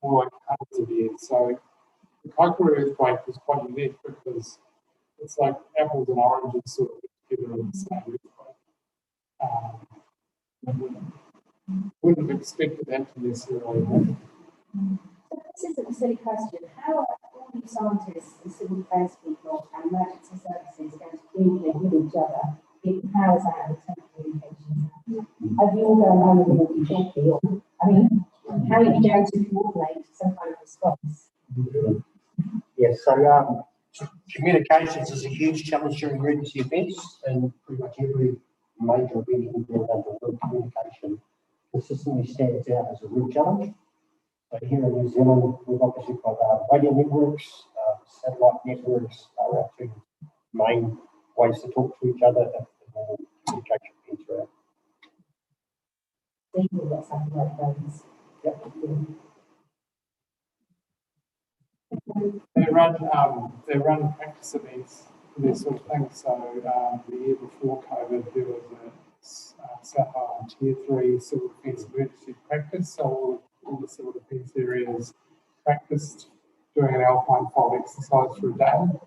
more like hundreds of years. So the Kaikoura earthquake was quite unique because it's like apples and oranges sort of together in the same earthquake. Wouldn't have expected that to necessarily happen. This isn't a silly question. How are all these scientists and civil defence people and emergency services going to communicate with each other if the power's out of telecommunications? Are you all going home and walkie talkie? Or, I mean, how are you going to coordinate some kind of response? Yes, so communications is a huge challenge during emergency events, and pretty much every major event in the world, communication consistently stands out as a real challenge. So here in New Zealand, we've obviously got radio networks, satellite networks are our two main ways to talk to each other and all communication being throughout. We've got satellite phones. Yep. They run practice events and this sort of thing. So the year before COVID, there was a South Island Tier 3 civil defence emergency practice. So all the civil defence areas practiced doing an Alpine Fault exercise for a day.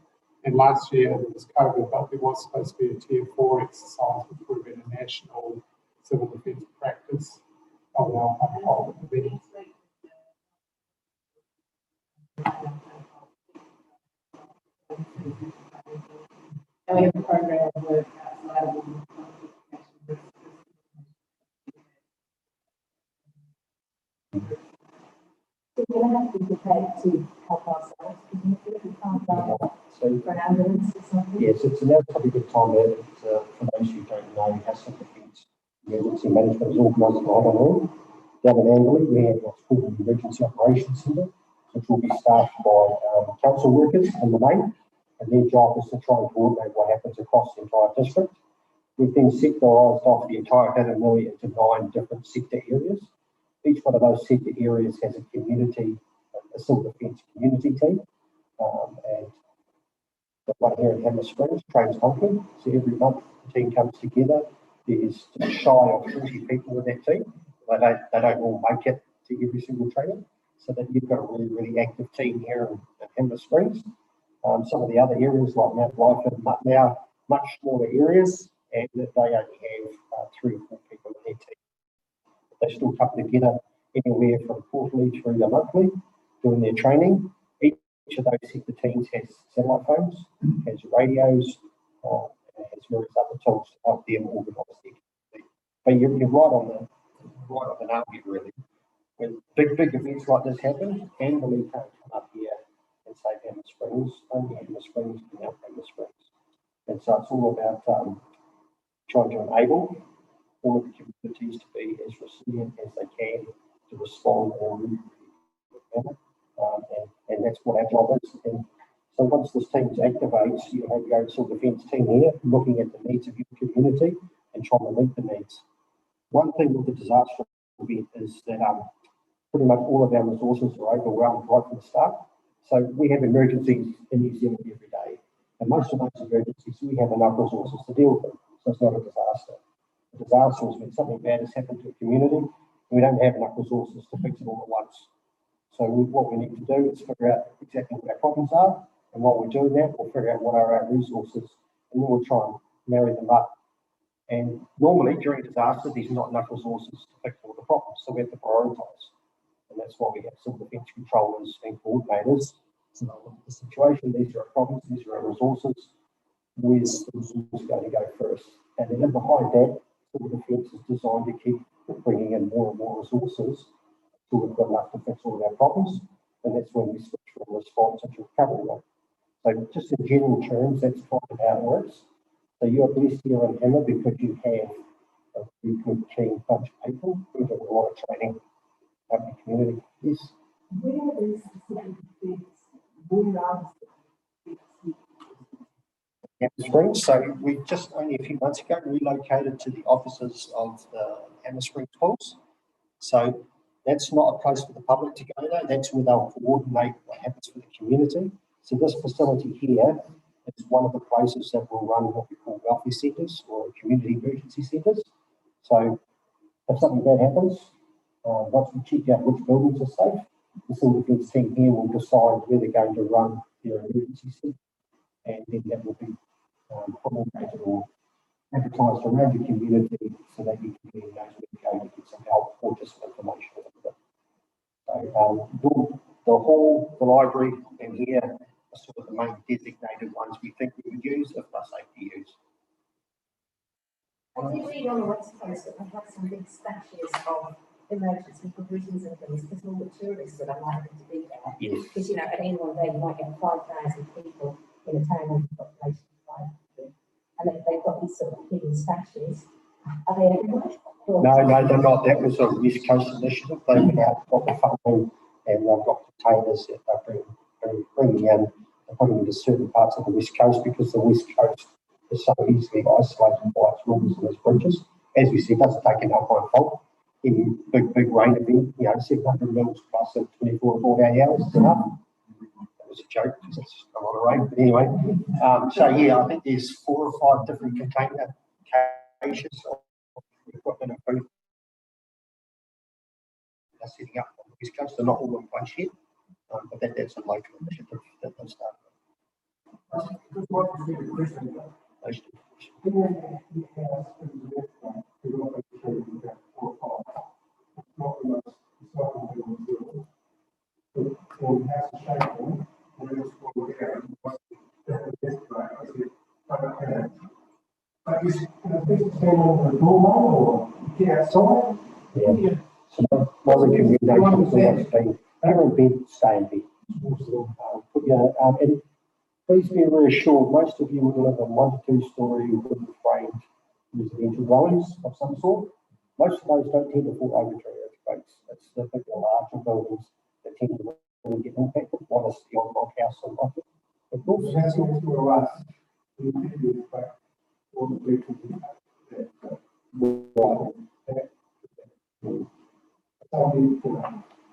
And last year it was COVID, but there was supposed to be a Tier 4 exercise, which would have been a national civil defence practice of an Alpine Fault event. And we have a program of work outside of the We're going to have to be prepared to help ourselves because we can't go for an ambulance or something. Yes, it's now probably a good time for those who don't know how civil defence emergency management is organised in Ireland. Down in Angley, we have what's called the Emergency Operations Centre, which will be staffed by council workers in the main, and their job is to try and coordinate what happens across the entire district. We've then sectorised off the entire Hanmer into 9 different sector areas. Each one of those sector areas has a community, a civil defence community team, and the one here in Hanmer Springs trains monthly. So every month the team comes together. There's just shy of 40 people with that team. They don't all make it to every single training. So that you've got a really, really active team here in Hanmer Springs. Some of the other areas like Mount Life and Mutnow, much smaller areas, and they only have 3 or 4 people in their team. They still come together anywhere from quarterly through to monthly, doing their training. Each of those sector teams has satellite phones, has radios, and has various other tools to help them organise their community. But you're right on the nugget, really. When big events like this happen, Angley can't come up here and say Hanmer Springs, only Hanmer Springs can help Hanmer Springs. And so it's all about trying to enable all of the communities to be as resilient as they can to respond in a really, really good manner. And that's what our job is. And so once this team activates, you have your own civil defence team here looking at the needs of your community and trying to meet the needs. One thing with the disaster event is that pretty much all of our resources are overwhelmed right from the start. So we have emergencies in New Zealand every day. And most of those emergencies, we have enough resources to deal with them. So it's not a disaster. A disaster is when something bad has happened to a community and we don't have enough resources to fix it all at once. So what we need to do is figure out exactly what our problems are. And while we're doing that, we'll figure out what are our resources. And then we'll try and marry them up. And normally during disaster, there's not enough resources to fix all the problems, so we have to prioritise. And that's why we have civil defence controllers and coordinators. So look at the situation, these are our problems, these are our resources, where's the resource going to go first? And then behind that, civil defence is designed to keep bringing in more and more resources until we've got enough to fix all of our problems. And that's when we switch from response into recovery mode. So just in general terms, that's kind of how it works. So you're blessed here in Hanmer because you have a very good team, bunch of people who do a lot of training out in the community. Yes. Where is the bits? Where are Hanmer Springs. So we just only a few months ago relocated to the offices of the Hanmer Springs Pools. So that's not a place for the public to go there. That's where they'll coordinate what happens for the community. So this facility here is one of the places that will run what we call welfare centres or community emergency centres. So if something bad happens, once we check out which buildings are safe, the civil defence team here will decide where they're going to run their emergency centre, and then that will be promulgated or advertised around the community so that you can knows where to go to get some help or just information. So the hall, the library, and here are sort of the main designated ones we think we would use if they're safe to use. I did read on the West Coast that they have some big stashes of emergency provisions and things because all the tourists that are likely to be there. Yes. Because, you know, at any one day you might get 5,000 people in a town with a population of 500. And they've got these sort of hidden stashes. Are they everywhere? No, they're not. That was a West Coast initiative. They've now got the funding and they've got containers that they're bringing in and putting into certain parts of the West Coast because the West Coast is so easily isolated by its rivers and its bridges. As we said, it doesn't take an Alpine Fault. Any big rain event, 700 mils plus in 24 or 48 hours is enough. That was a joke because it's a lot of rain, but anyway. So yeah, I think there's 4 or 5 different container caches of equipment and food. They're setting up on the West Coast. They're not all in place yet, but that's a local initiative that they've started. Yeah. So more recommendations always been, you're in bed, stay in bed. And please be reassured, most of you will live in 1 to 2 story wooden framed residential dwellings of some sort. Most of those don't tend to fall over during earthquakes. It's the bigger, larger buildings that tend to really get impacted. One is the old log house and like it. Of course, that's all to us.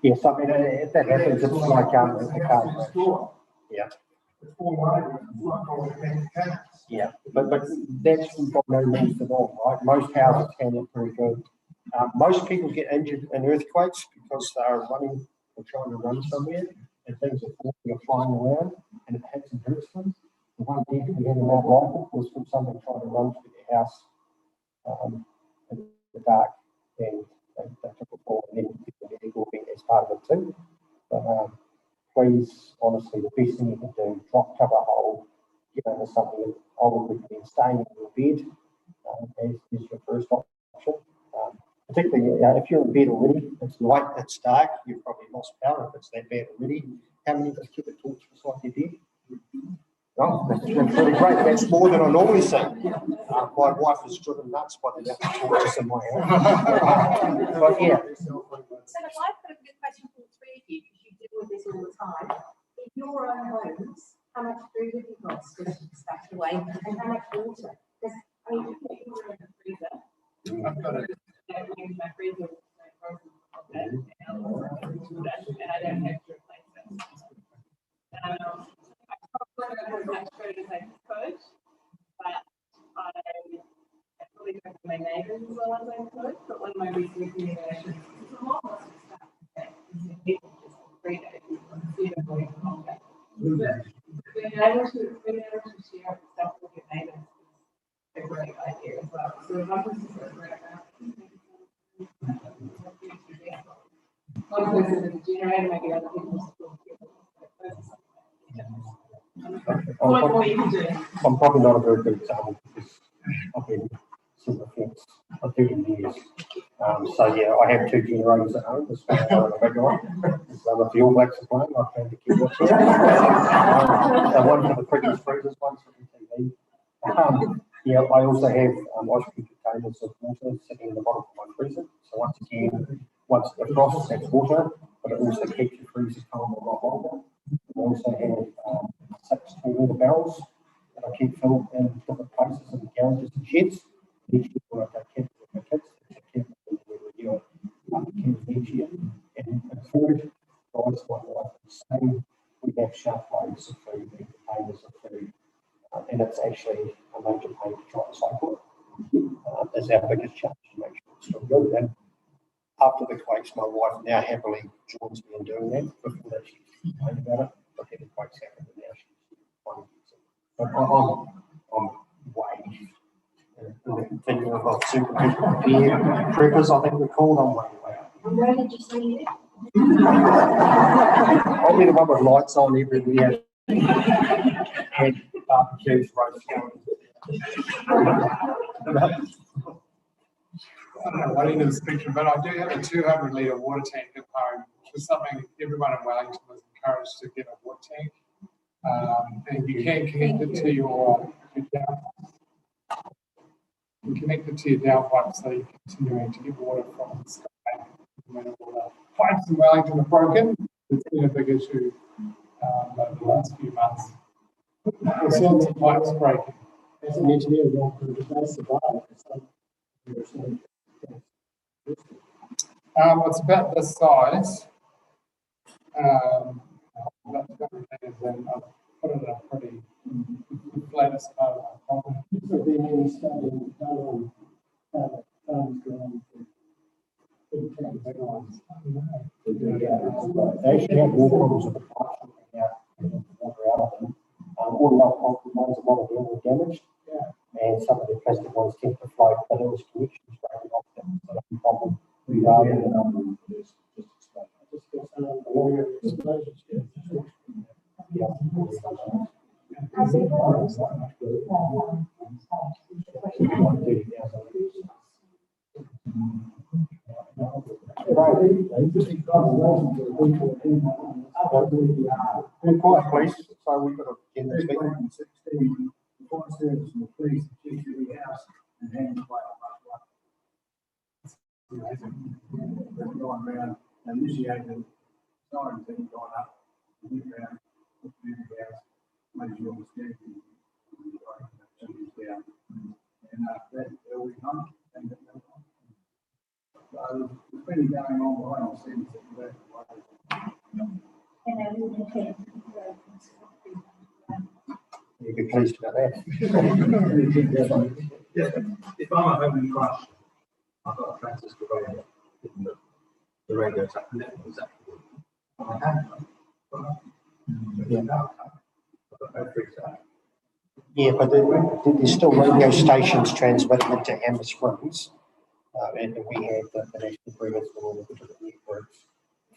Yes, I mean, if that happens, it's like yeah. Yeah, but that's by no means the norm, right? Most houses handle it very good. Most people get injured in earthquakes because they're running or trying to run somewhere and things are falling or flying around and it hits and hurts them. The one death we had in Mount Rifle was from somebody trying to run through their house in the dark, and they took a fall and then people medical being as part of it too. But please, honestly, the best thing you can do, drop, cover, hold, get into something. I would recommend staying in your bed as your first option. Particularly if you're in bed already, it's light, it's dark, you've probably lost power if it's that bad already. How many of us keep a torch beside their bed? Oh, that's really great. That's more than I normally see. My wife is driven nuts by the amount of torches in my house. But yeah. So I've got a good question for the 3 of you, because you deal with this all the time. In your own homes, how much food have you got stashed away, and how much water? Because I mean, you're in the freezer. I've got it. My freezer is frozen, and I don't have to replace it. I probably don't have as much food as I could, but I probably go to my neighbours as well as I could. But one of my recent recommendations is a lot less stuff. People just 3 days, being able to share stuff with your neighbours. of numbers is right now. One person is a generator, maybe other people. What more you can do? I'm probably not a very good example because I've been super fence for 30 years. So yeah, I have 2 generators at home. This one and a bigger one. So if the All Blacks are playing, I plan to keep watching. So one for the cricket freezers, one for the TV. Yeah, I also have ice cream containers of water sitting in the bottom of my freezer. So once again, once it frosts, that's water, but it also keeps your freezer cold a lot longer. I also have 6 2-litre barrels that I keep filled in different places in the garages and sheds. Each year when I take care of my kids, they take care of them when we review it each year. And food, guys, my wife, the same. We have shelf lives of food and containers of food. And it's actually a major pain to try to cycle it. It's our biggest challenge to make sure it's still good. And after the quakes, my wife now happily joins me in doing that. Before that, she complained about it, but then the quakes happened, and now she's fine. But I'm way in the continuum of supervision preppers, I think we're called. I'm way out. And where did you see it? I'll be the one with lights on everywhere. And barbecues, roast I don't know what end of the spectrum, but I do have a 200-litre water tank at home, which is something everyone in Wellington was encouraged to get a water tank. And you can connect it to your downpipe. You connect it to your downpipe so you're continuing to get water from the sky. When all the pipes in Wellington are broken, it's been a big issue over the last few months. All sorts of pipes breaking. As an engineer, they survive. It's about this size. About 200 litres, and I've put it in a pretty flattest part of my property. Has there been any study done on how the funds go on for big tanks? Big ones. They actually have more problems with the pipes and water out of them. All the other concrete ones, a lot of them were damaged. And some of the plastic ones tend to float, but it was connections breaking off them. So that's a problem. Rather than just quite pleased. So we've got a general speaking. Fire service and the police, the house, and hands by they're going around, initiating sirens that have gone up, went around, looked in the house, made sure it was dead, down. And that early on, and that so there's plenty going on behind the scenes that You'd be pleased about that. If I'm at home and crash, I've got a transistor radio. The radio's up, exactly. I Yeah, but there's still radio stations transmitting into Hanmer Springs, and we have the national agreements with all the different networks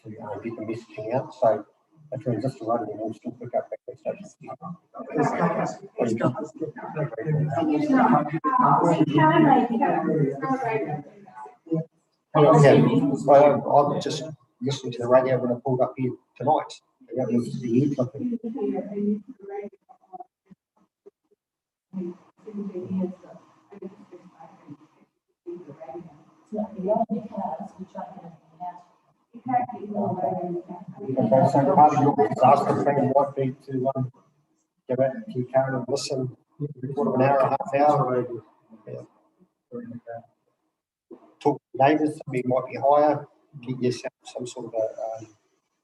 to get the messaging out. So a transistor radio will still pick up radio stations. I'm just listening to the radio when I pulled up here tonight. That was the ear clipping. Okay, so part of your disaster plan might be to go out to your car and listen for a quarter of an hour, a half hour. Yeah. Talk to neighbours, somebody might be higher, get yourself some sort of a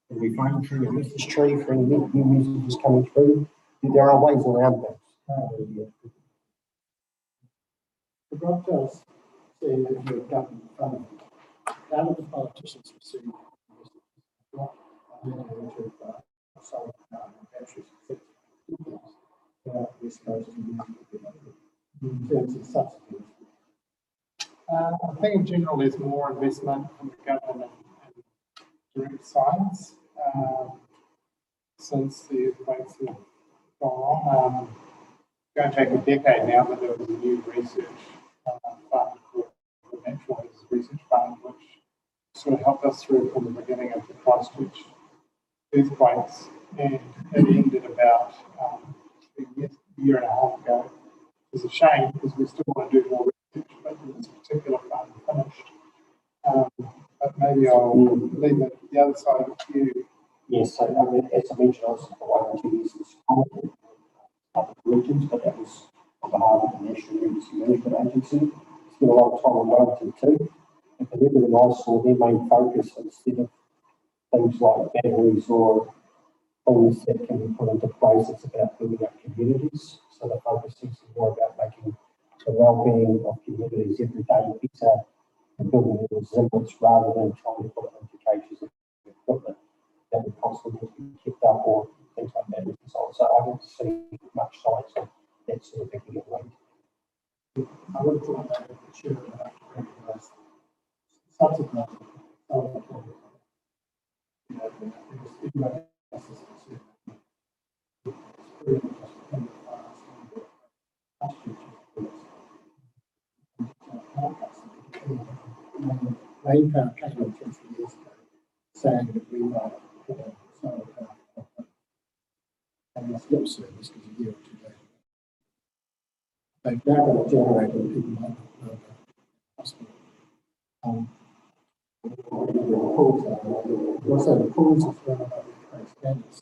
refrain tree, a message tree for any new messages coming through. There are ways around that. The broadcast saying that you're government funding. None of the politicians receive solar batteries, in terms of subsidies. I think in general there's more investment from the government in direct science since the earthquakes have gone on. It's going to take a decade now, but there was a new research fund called the Natural Hazards Research Fund, which sort of helped us through from the beginning of the Christchurch earthquakes, and it ended about a year and a half ago. It's a shame because we still want to do more research, but this particular fund finished. But maybe I'll leave it the other side of you. Yes, so I mean, as I mentioned, I was for 1 or 2 years in school, other regions, but that was on behalf of the National Emergency Management Agency. Spent a lot of time on Wellington too. And for everything I saw, their main focus, instead of things like batteries or things that can be put into place, it's about building up communities. So the focus seems to be more about making the well-being of communities every day better and building their resilience rather than trying to put it into cages of equipment that would constantly be kept up or things like that and so on. So I don't see much science on that sort of thinking at least. I would have thought that the chair would have to recognise subsequently. You know, because everybody else is concerned. It's pretty much just dependent on us and the Main power came in 20 years ago saying that we might put a solar power and that's lip service because a year or two later. They've now got a generator that people might not know about hospital. Also, the pools are thrown about the standards.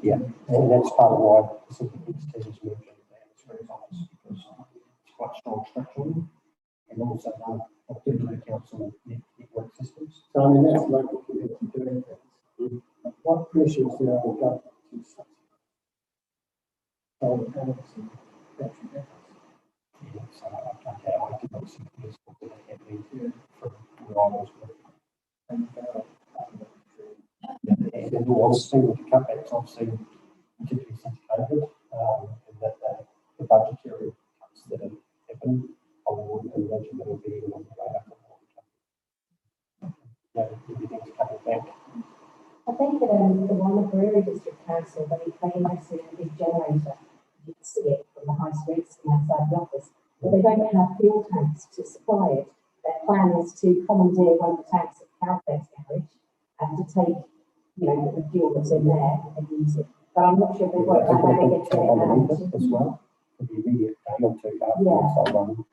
Yeah, and that's part of why the Pacific team is moving into the atmospheric office because it's quite strong structurally and also the council network systems. So, I mean, that's local community doing things. What pressure is there on the government to subsidize solar panels and battery backups? Yeah, so I did not see this happening from where I was working. And And in all honesty, with the cutbacks I've seen, particularly since COVID, and that the budgetary cuts that have happened, I would imagine that will be even on the radar for more companies. Everything's coming back. I think that the Wanneroo District Council, they invested in a big generator. You can see it from the high streets and outside the office, but they don't have fuel tanks to supply it. Their plan is to commandeer one of the tanks at Cowfair's garage and to take, the fuel that's in there and use it. But I'm not sure if they work out how they get it out. As well, for the immediate day or two after Yeah. run.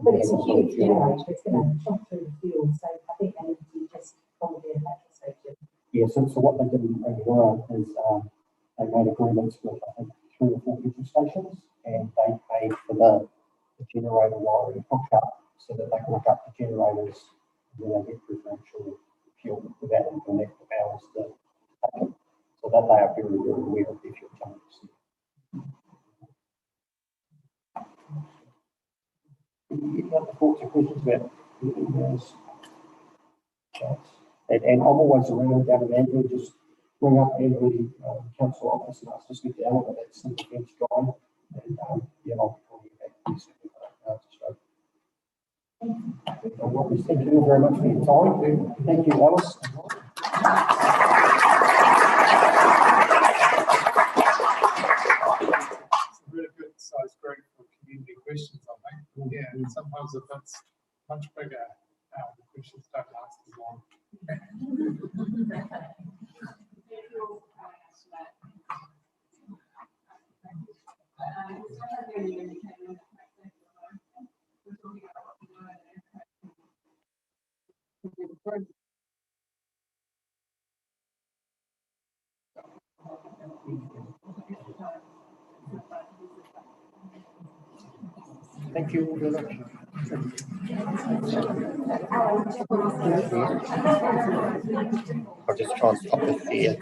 But it's a huge generator, it's going to chop through the fuel, so I think they need to just commandeer a petrol station. Yeah, so what they did in Rangiora is they made agreements with, I think, 3 or 4 petrol stations, and they paid for the generator wiring hookup so that they can hook up the generators and then they get preferential fuel without them to connect the powers to take it. So that they are very, very aware of their fuel tanks. Any other thoughts or questions about the emails? And I'm always around down in Andrew, just ring up Andrew, council office and ask to speak to Alan, but that's the defence guy. And I'll be calling you back pretty soon. Thank you very much for your time. Thank you, Alice. It's a really good size group for community questions, I think. Yeah, and sometimes if it's much bigger, the questions don't last as long. Thank you very much. I'll just try and stop this here.